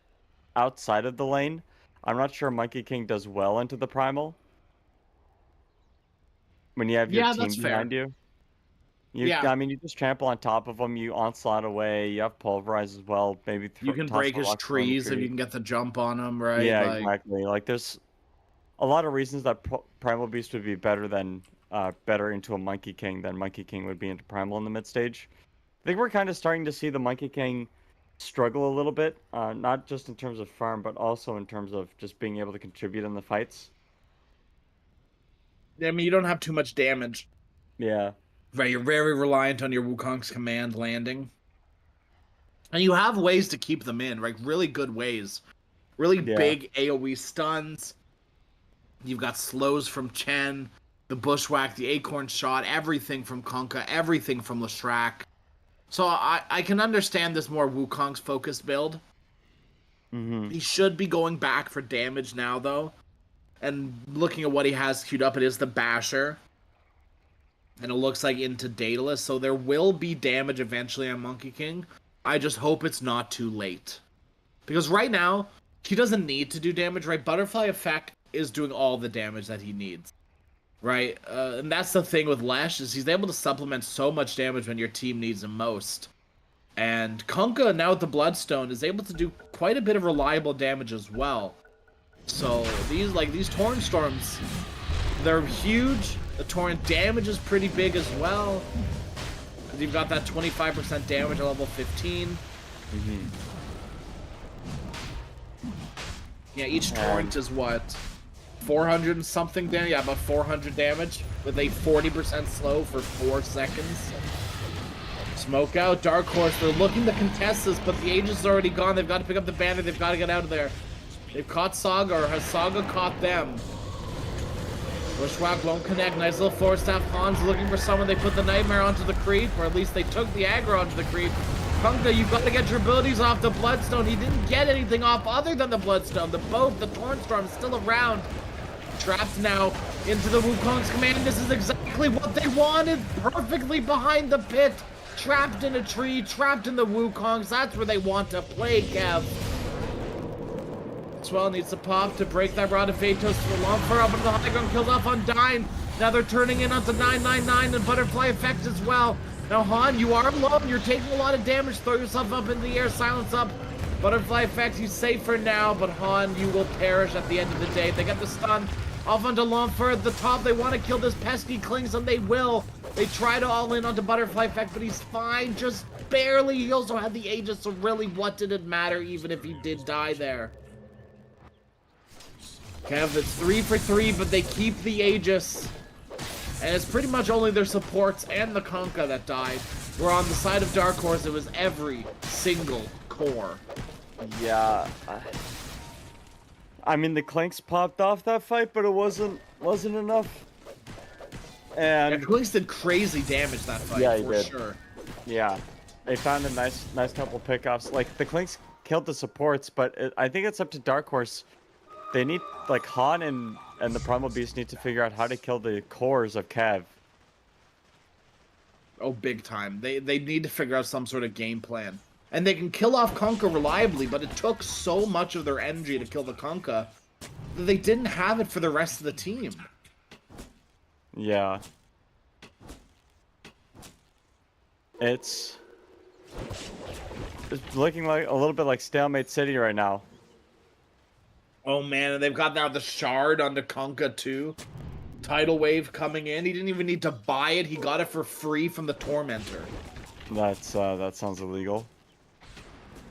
outside of the lane, I'm not sure Monkey King does well into the Primal. When you have your team behind you. Yeah. I mean, you just trample on top of them, you onslaught away, you have pulverize as well, maybe you can break his trees if you can get the jump on him, right? Yeah, exactly. Like, there's a lot of reasons that Primal Beast would be better into a Monkey King than Monkey King would be into Primal in the mid stage. I think we're kind of starting to see the Monkey King struggle a little bit, not just in terms of farm, but also in terms of just being able to contribute in the fights. I mean, you don't have too much damage. Yeah. Right, you're very reliant on your Wukong's command landing. And you have ways to keep them in, right? Really good ways. Really big AoE stuns. You've got slows from Chen. the Bushwhack, the Acorn Shot, everything from Kunkka, everything from Leshrac. So I can understand this more Wukong's focused build. Mm-hmm. He should be going back for damage now, though. And looking at what he has queued up, it is the Basher. And it looks like into Daedalus, so there will be damage eventually on Monkey King. I just hope it's not too late. Because right now, he doesn't need to do damage, right? Butterfly Effect is doing all the damage that he needs. Right? And that's the thing with Lesh, is he's able to supplement so much damage when your team needs him most. And Kunkka, now with the Bloodstone, is able to do quite a bit of reliable damage as well. So, these Torrent Storms, they're huge. The Torrent damage is pretty big as well. You've got that 25% damage at level 15. Mm-hmm. Yeah, each Torrent is what? 400 and something damage? Yeah, about 400 damage with a 40% slow for 4 seconds. Smoke out, Dark Horse. They're looking to contest this, but the Aegis is already gone. They've got to pick up the banner. They've got to get out of there. They've caught Saga, or has Saga caught them? Bushwhack won't connect. Nice little Force Staff. Han's looking for someone. They put the Nightmare onto the creep, or at least they took the aggro onto the creep. Kunkka, you've got to get your abilities off the Bloodstone. He didn't get anything off other than the Bloodstone. The boat, the Torrent Storm, is still around. Trapped now into the Wukong's command. This is exactly what they wanted. Perfectly behind the pit. Trapped in a tree. Trapped in the Wukongs. That's where they want to play, KEV. Swell needs to pop to break that Rod of Vatos to the long fur up into the high ground, kills off on Dyne. Now they're turning in onto 999 and Butterfly Effect as well. Now Han, you are alone, you're taking a lot of damage, throw yourself up in the air, silence up. Butterfly Effect, he's safe for now, but Han, you will perish at the end of the day. They get the stun off onto Longfur at the top. They want to kill this pesky Klings, and they will. They try to all in onto Butterfly Effect, but he's fine, just barely. He also had the Aegis, so really what did it matter even if he did die there? KEV, it's 3 for 3, but they keep the Aegis. And it's pretty much only their supports and the Kunkka that died. Where on the side of Dark Horse, it was every single core. Yeah. I mean, the Clinks popped off that fight, but it wasn't enough. And Yeah, Clinks did crazy damage that fight, Yeah, he for did. sure. yeah, they found a nice couple pickups. Like, the Clinks killed the supports, but I think it's up to Dark Horse. They need, like, Han and the Primal Beast need to figure out how to kill the cores of KEV. Oh, big time. They need to figure out some sort of game plan. And they can kill off Kunkka reliably, but it took so much of their energy to kill the Kunkka that they didn't have it for the rest of the team. Yeah. It's looking like a little bit like Stalemate City right now. Oh man, and they've got now the Shard onto Kunkka too. Tidal Wave coming in. He didn't even need to buy it. He got it for free from the Tormentor. That sounds illegal.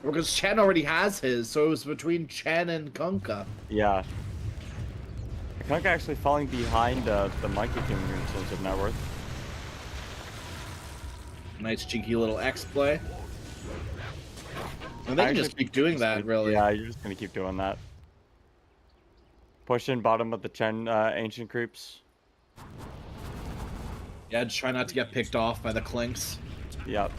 Because Chen already has his, so it was between Chen and Kunkka. Yeah. Kunkka actually falling behind the Monkey King in terms of net worth. Nice cheeky little X play. And they can just keep doing that, really. Yeah, you're just gonna keep doing that. Push in bottom of the Chen ancient creeps. Yeah, just try not to get picked off by the Clinks. Yep.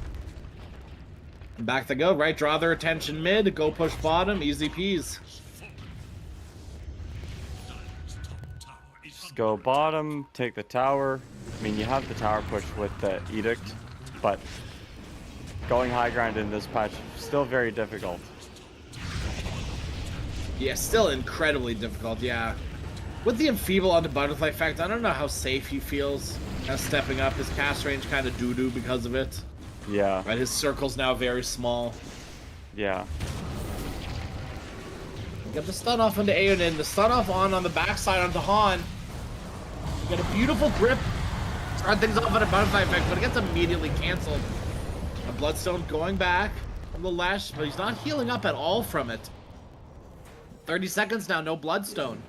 And back they go, right? Draw their attention mid, go push bottom, easy peas. Just go bottom, take the tower. I mean, you have the tower push with the Edict, but going high ground in this patch still very difficult. Yeah, still incredibly difficult, yeah. With the Enfeeble onto Butterfly Effect, I don't know how safe he feels as stepping up. His cast range kind of doo-doo because of it. Yeah. Right, his circle's now very small. Yeah. Get the stun off onto Aonin, the stun off on the backside onto Han. You get a beautiful grip. Start things off on a Butterfly Effect, but it gets immediately canceled. A Bloodstone going back from the Lash, but he's not healing up at all from it. 30 seconds now, no Bloodstone.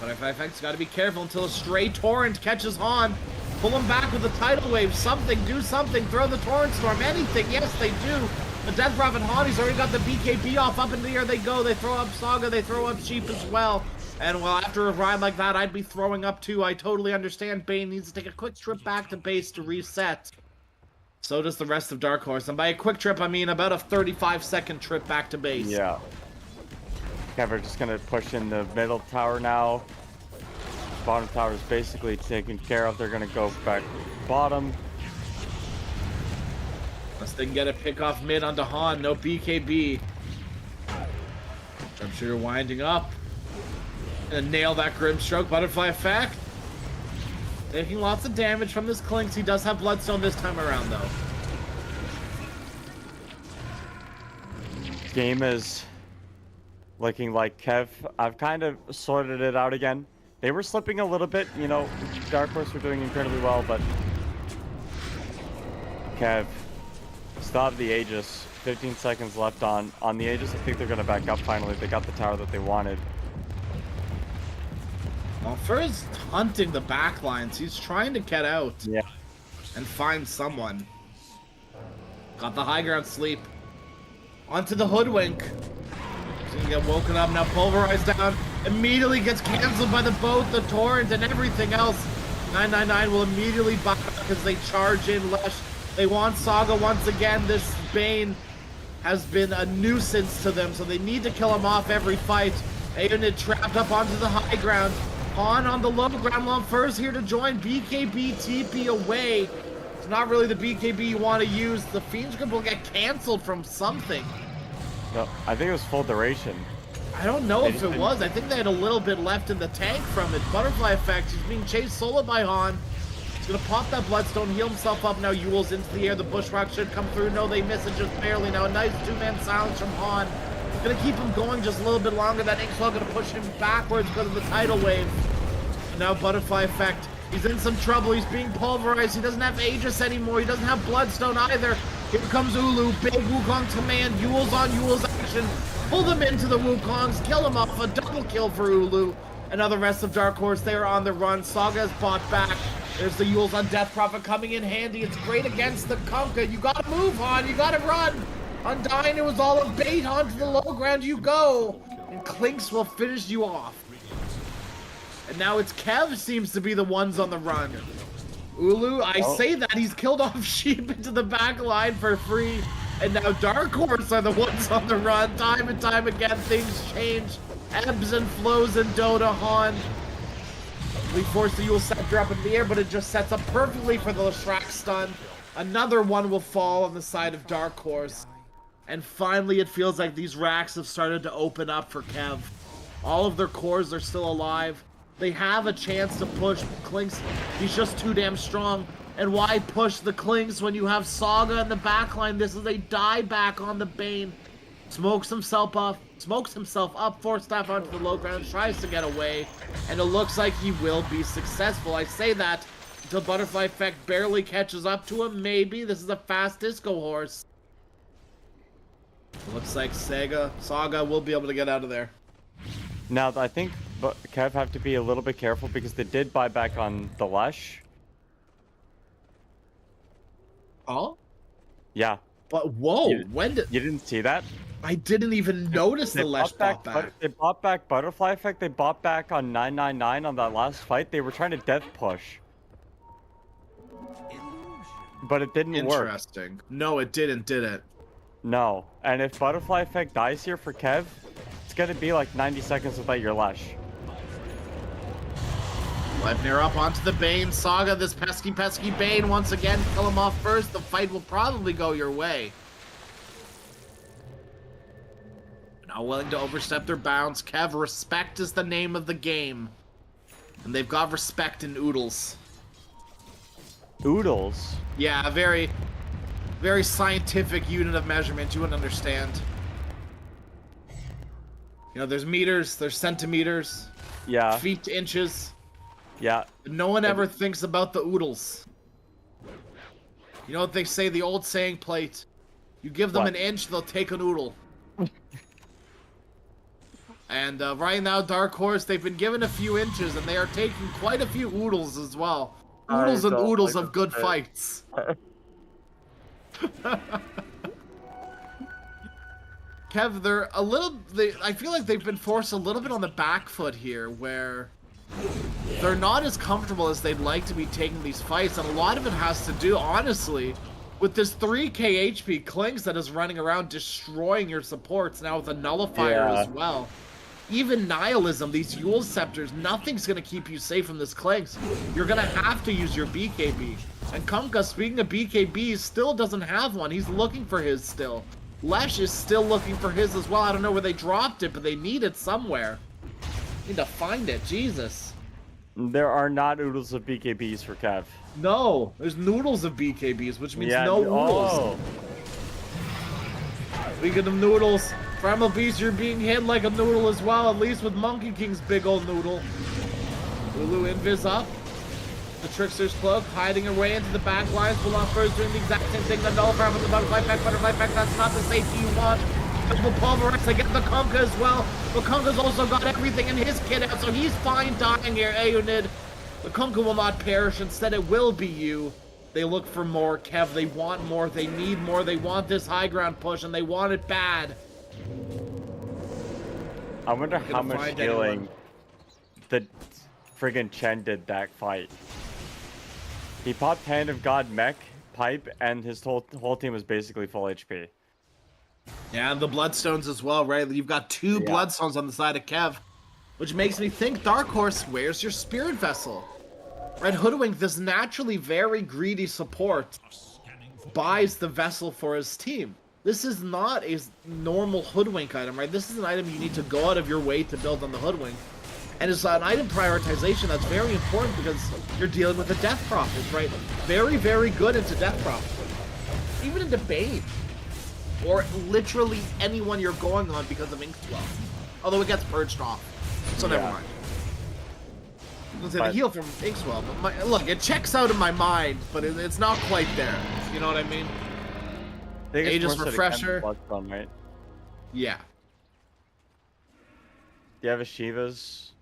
Butterfly Effect's got to be careful until a stray Torrent catches Han. Pull him back with a Tidal Wave, something, do something, throw the Torrent Storm, anything, yes they do. The Death Prophet Han, he's already got the BKB off, up in the air they go, they throw up Saga, they throw up Sheep as well. And well, after a ride like that, I'd be throwing up too. I totally understand. Bane needs to take a quick trip back to base to reset. So does the rest of Dark Horse. And by a quick trip, I mean about a 35-second trip back to base. Yeah. KEV are just gonna push in the middle tower now. Bottom tower is basically taken care of. They're gonna go back bottom. Unless they can get a pick off mid onto Han. No BKB. Sharpshooter winding up. And nail that Grimstroke. Butterfly effect. Taking lots of damage from this Clinks. He does have Bloodstone this time around, though. Game is looking like KEV. I've kind of sorted it out again. They were slipping a little bit. You know, Dark Horse were doing incredibly well, but KEV still have the Aegis. 15 seconds left on the Aegis. I think they're going to back up finally. They got the tower that they wanted. Well, first hunting the backlines. He's trying to get out. Yeah. And find someone. Got the high ground sleep. Onto the hoodwink. He's gonna get woken up now, pulverized down. Immediately gets canceled by the boat, the torrent, and everything else. 999 will immediately buy because they charge in Lesh. They want Saga once again. This Bane has been a nuisance to them, so they need to kill him off every fight. Aeonid trapped up onto the high ground. Han on the low ground. Lone first here to join. BKB TP away. It's not really the BKB you want to use. The Fiend's Grip will get canceled from something. No, I think it was full duration. I don't know if it was. I think they had a little bit left in the tank from it. Butterfly effect. He's being chased solo by Han. He's gonna pop that Bloodstone, heal himself up. Now Yule's into the air. The Bushwhack should come through. No, they miss it just barely. Now a nice two-man silence from Han. Gonna keep him going just a little bit longer. That Inkswell gonna push him backwards because of the tidal wave. And now Butterfly effect. He's in some trouble. He's being pulverized. He doesn't have Aegis anymore. He doesn't have Bloodstone either. Here comes Ulu. Big Wukong's command. Yule's on Yule's action. Pull them into the Wukongs. Kill him off. A double kill for Ulu. And now the rest of Dark Horse, they are on the run. Saga is bought back. There's the Yules on Death Prophet coming in handy. It's great against the Kunkka. You gotta move, Han. You gotta run. Undying, it was all a bait. Onto the low ground you go. And Clinks will finish you off. And now it's KEV seems to be the ones on the run. Ulu, I say that, he's killed off Sheep into the back line for free. And now Dark Horse are the ones on the run. Time and time again, things change. Ebbs and flows in Dota. Han. We force the Yule scepter up in the air, but it just sets up perfectly for the Leshrac stun. Another one will fall on the side of Dark Horse. And finally, it feels like these racks have started to open up for KEV. All of their cores are still alive. They have a chance to push Clinks. He's just too damn strong. And why push the Clinks when you have Saga in the backline? This is a dieback on the Bane. Smokes himself up, force staff onto the low ground, tries to get away, and it looks like he will be successful. I say that until Butterfly Effect barely catches up to him. Maybe this is a fast disco horse. Looks like Saga will be able to get out of there. Now, I think KEV have to be a little bit careful because they did buy back on the Lesh. Oh? Yeah. But whoa, You didn't see that? I didn't even notice the Lesh bought back. They bought back Butterfly Effect. They bought back on 999 on that last fight. They were trying to death push. But it didn't work. Interesting. No, it didn't, did it? No. And if Butterfly Effect dies here for KEV, it's gonna be like 90 seconds without your Lesh. Leibniz up onto the Bane. Saga, this pesky Bane once again. Kill him off first. The fight will probably go your way. Not willing to overstep their bounds. KEV, respect is the name of the game. And they've got respect in Oodles. Oodles? Yeah, a very, very scientific unit of measurement. You wouldn't understand. You know, there's meters, there's centimeters. Yeah. Feet to inches. Yeah. No one ever thinks about the oodles. You know what they say, the old saying plate. You give them an inch, they'll take an oodle. And right now, Dark Horse, they've been given a few inches, and they are taking quite a few oodles as well. Oodles and oodles of good fights. Kev, they're a little. I feel like they've been forced a little bit on the back foot here, where they're not as comfortable as they'd like to be taking these fights, and a lot of it has to do, honestly, with this 3k HP Clinks that is running around destroying your supports now with a nullifier as well. Even Nihilism, these Yule Scepters, nothing's going to keep you safe from this Clinks. You're going to have to use your BKB. And Kunkka, speaking of BKBs, still doesn't have one. He's looking for his still. Lesh is still looking for his as well. I don't know where they dropped it, but they need it somewhere. Need to find it, Jesus. There are not oodles of BKBs for Kev. No, there's noodles of BKBs, which means no noodles. Speaking of noodles, Primal Beast, you're being hit like a noodle as well, at least with Monkey King's big old noodle. Ulu invis up. The Trickster's Cloak, hiding her way into the back lines. Bulon first doing the exact same thing. The nullifier with the butterfly pack, that's not the safety you want. Double pulverize to get the Kunkka as well. But Kunkka's also got everything in his kit out, so he's fine dying here, Aeonid. The Kunkka will not perish, instead it will be you. They look for more, Kev, they want more, they need more, they want this high ground push, and they want it bad. I wonder how much healing the friggin' Chen did that fight. He popped Hand of God mech, pipe, and his whole team was basically full HP. Yeah, and the Bloodstones as well, right? You've got two Bloodstones on the side of Kev, which makes me think, Dark Horse, where's your Spirit Vessel? Right, Hoodwink, this naturally very greedy support, buys the vessel for his team. This is not a normal Hoodwink item, right? This is an item you need to go out of your way to build on the Hoodwink. And it's an item prioritization that's very important because you're dealing with a Death Prophet, right? Very, very good into Death Prophet. Even into Bane. Or literally anyone you're going on because of Inkswell. Although it gets purged off. So never mind. I was going to say the heal from Inkswell, but look, it checks out in my mind, but it's not quite there. You know what I mean? Aegis Refresher. Bloodstone, right? Yeah. Do you have a Shiva's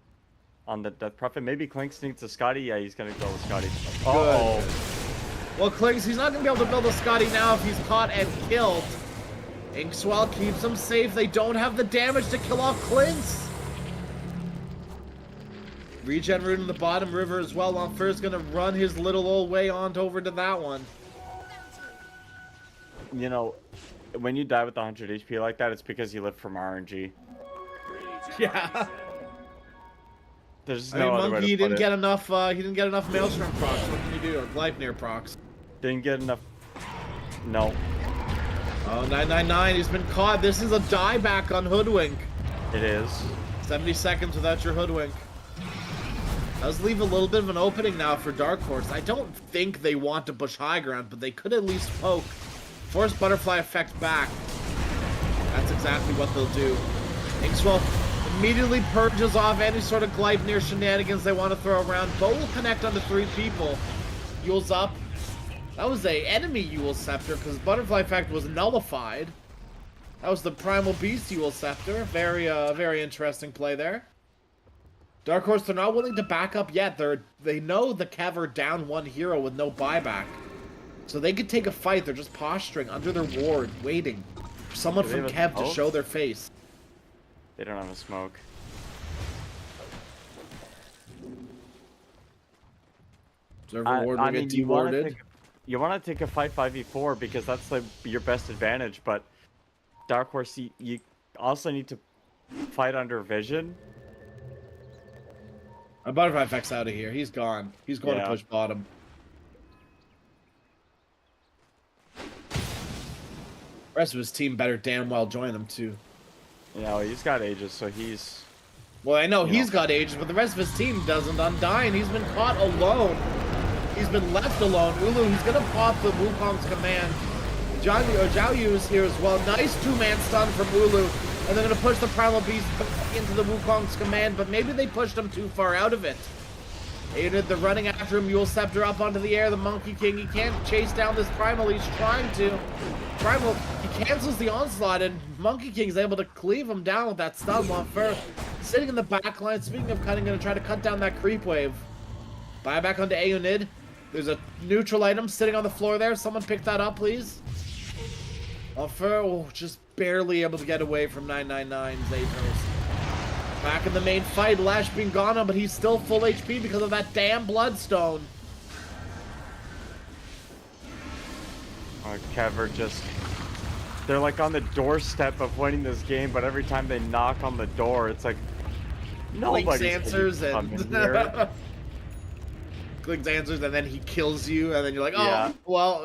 on the Death Prophet? Maybe Clink sneaks a Scotty? Yeah, he's going to go with Scotty. Uh-oh. Well, Clinks, he's not going to be able to build a Scotty now if he's caught and killed. Inkswell keeps him safe. They don't have the damage to kill off Clinks. Regen Rune in the bottom river as well. Lonfer's going to run his little old way on over to that one. You know, when you die with 100 HP like that, it's because you live from RNG. Yeah. There's no other Monkey, way to he didn't put get it. enough. He didn't get enough Maelstrom procs. What can you do? Or Gleipnir procs. Didn't get enough. No. Oh, 999. He's been caught. This is a dieback on Hoodwink. It is. 70 seconds without your Hoodwink. Does leave a little bit of an opening now for Dark Horse. I don't think they want to push high ground, but they could at least poke. Force Butterfly effect back. That's exactly what they'll do. Inkswell immediately purges off any sort of Gleipnir shenanigans they want to throw around. Bo will connect onto 3 people. Yule's up. That was a enemy Yule Scepter because Butterfly effect was nullified. That was the Primal Beast Yule Scepter. Very interesting play there. Dark Horse, they're not willing to back up yet. They know the Kev are down 1 hero with no buyback. So they could take a fight. They're just posturing under their ward, waiting for someone from Kev to show their face. They don't have a smoke. Observer ward will get dewarded. You want to take a fight 5v4 because that's like your best advantage, but Dark Horse, you also need to fight under vision. A Butterfly effect's out of here. He's gone. He's going to push bottom. Rest of his team better damn well join him too. Yeah, well, he's got Aegis, so he's... Well, I know he's got Aegis, but the rest of his team doesn't. Undying, he's been caught alone. He's been left alone. Ulu, he's gonna pop the Wukong's command. Zhao Yu is here as well. Nice 2-man stun from Ulu. And they're gonna push the Primal Beast back into the Wukong's command, but maybe they pushed him too far out of it. Aided, they're running after him. Yule Scepter up onto the air. The Monkey King, he can't chase down this Primal. He's trying to. Primal, he cancels the onslaught, and Monkey King's able to cleave him down with that stun. Lonfer sitting in the back line. Speaking of cutting, gonna try to cut down that creep wave. Buyback onto Aeonid. There's a neutral item sitting on the floor there. Someone pick that up, please. Just barely able to get away from 999's Aethos. Back in the main fight, Lash being gone on, but he's still full HP because of that damn Bloodstone. KEV just... They're like on the doorstep of winning this game, but every time they knock on the door, it's like... Nobody's answers gonna and... come in here. Clicks answers and then he kills you, and then you're like, oh, Yeah. well,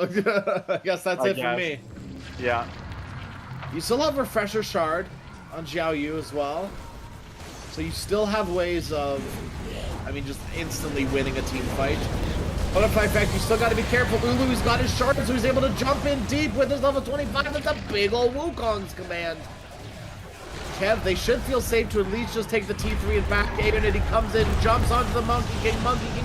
I guess that's it for me. Yeah. You still have Refresher Shard on Xiao Yu as well. So you still have ways of, I mean, just instantly winning a team fight. Butterfly Effect, you still got to be careful. Ulu's got his shard, so he's able to jump in deep with his level 25. That's a big old Wukong's command. KEV, they should feel safe to at least just take the T3 and back eight, and he comes in, jumps onto the Monkey King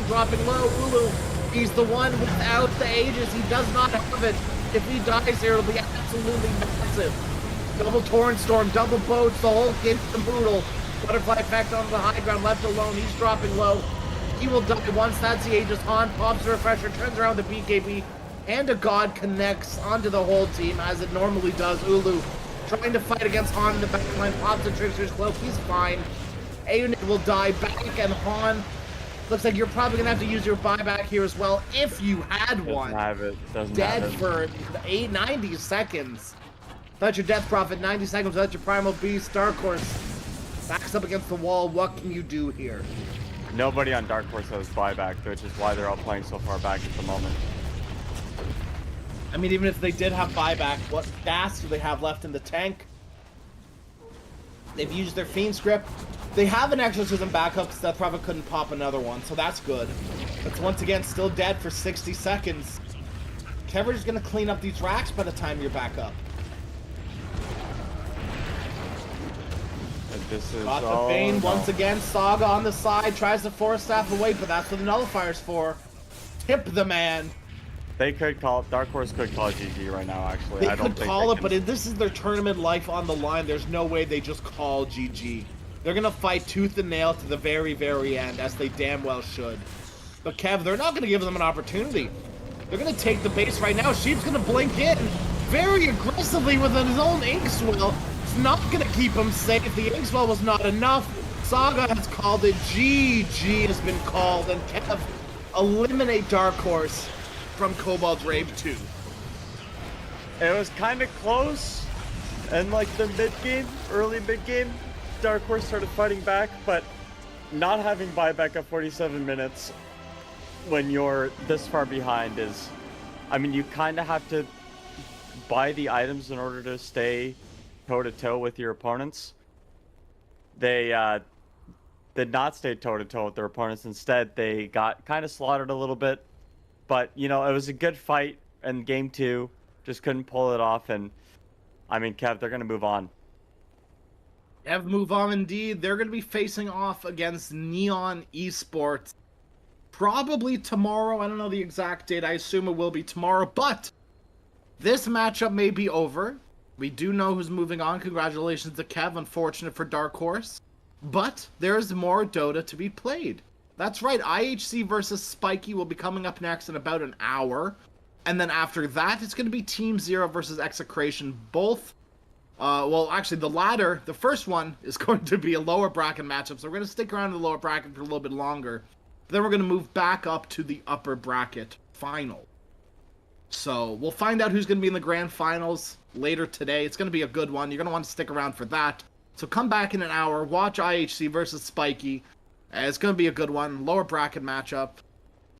dropping low. Ulu, he's the one without the Aegis. He does not have it. If he dies here, it'll be absolutely massive. Double Torrent Storm, double boats, the whole kit and boodle. Butterfly Effect on the high ground, left alone. He's dropping low. He will die once that's the Aegis. Han pops the Refresher, turns around the BKB, and a God connects onto the whole team as it normally does. Ulu trying to fight against Han in the backline, pops the Trickster's Cloak. He's fine. Aeonid will die back, and Han looks like you're probably gonna have to use your buyback here as well if you had one. Doesn't have it. Dead for 90 seconds. Without your Death Prophet, 90 seconds without your Primal Beast. Dark Horse backs up against the wall. What can you do here? Nobody on Dark Horse has buyback, which is why they're all playing so far back at the moment. I mean, even if they did have buyback, what gas do they have left in the tank? They've used their Fiend script. They have an Exorcism backup because Death Prophet couldn't pop another one, so that's good. But once again, still dead for 60 seconds. KEV is going to clean up these racks by the time you're back up. And this is Got the Bane once again. Saga on the side, tries to Force Staff away, but that's what the Nullifier's for. Tip the man. They could call Dark Horse could call GG right now. Actually, They I don't could think call they it, can. but this is their tournament life on the line. There's no way they just call GG. They're gonna fight tooth and nail to the very, very end, as they damn well should. But KEV, they're not gonna give them an opportunity. They're gonna take the base right now. Sheep's gonna blink in very aggressively with his own Inkswell. It's not gonna keep him safe. The Inkswell was not enough. Saga has called it. GG has been called, and KEV eliminate Dark Horse from Kobolds Rave 2. It was kind of close, and like the early mid game, Dark Horse started fighting back, but not having buyback at 47 minutes when you're this far behind is, I mean, you kind of have to buy the items in order to stay toe-to-toe with your opponents. They did not stay toe-to-toe with their opponents. Instead, they got kind of slaughtered a little bit. But, you know, it was a good fight in game 2. Just couldn't pull it off. And, I mean, KEV, they're going to move on. KEV move on indeed. They're going to be facing off against Neon Esports probably tomorrow. I don't know the exact date. I assume it will be tomorrow. But this matchup may be over. We do know who's moving on. Congratulations to KEV. Unfortunate for Dark Horse. But there's more Dota to be played. That's right, IHC versus Spiky will be coming up next in about an hour. And then after that, it's going to be Team Zero versus Execration. Both, well, actually, the latter, the first one, is going to be a lower bracket matchup. So we're going to stick around in the lower bracket for a little bit longer. Then we're going to move back up to the upper bracket final. So we'll find out who's going to be in the grand finals later today. It's going to be a good one. You're going to want to stick around for that. So come back in an hour, watch IHC versus Spiky. It's going to be a good one. Lower bracket matchup.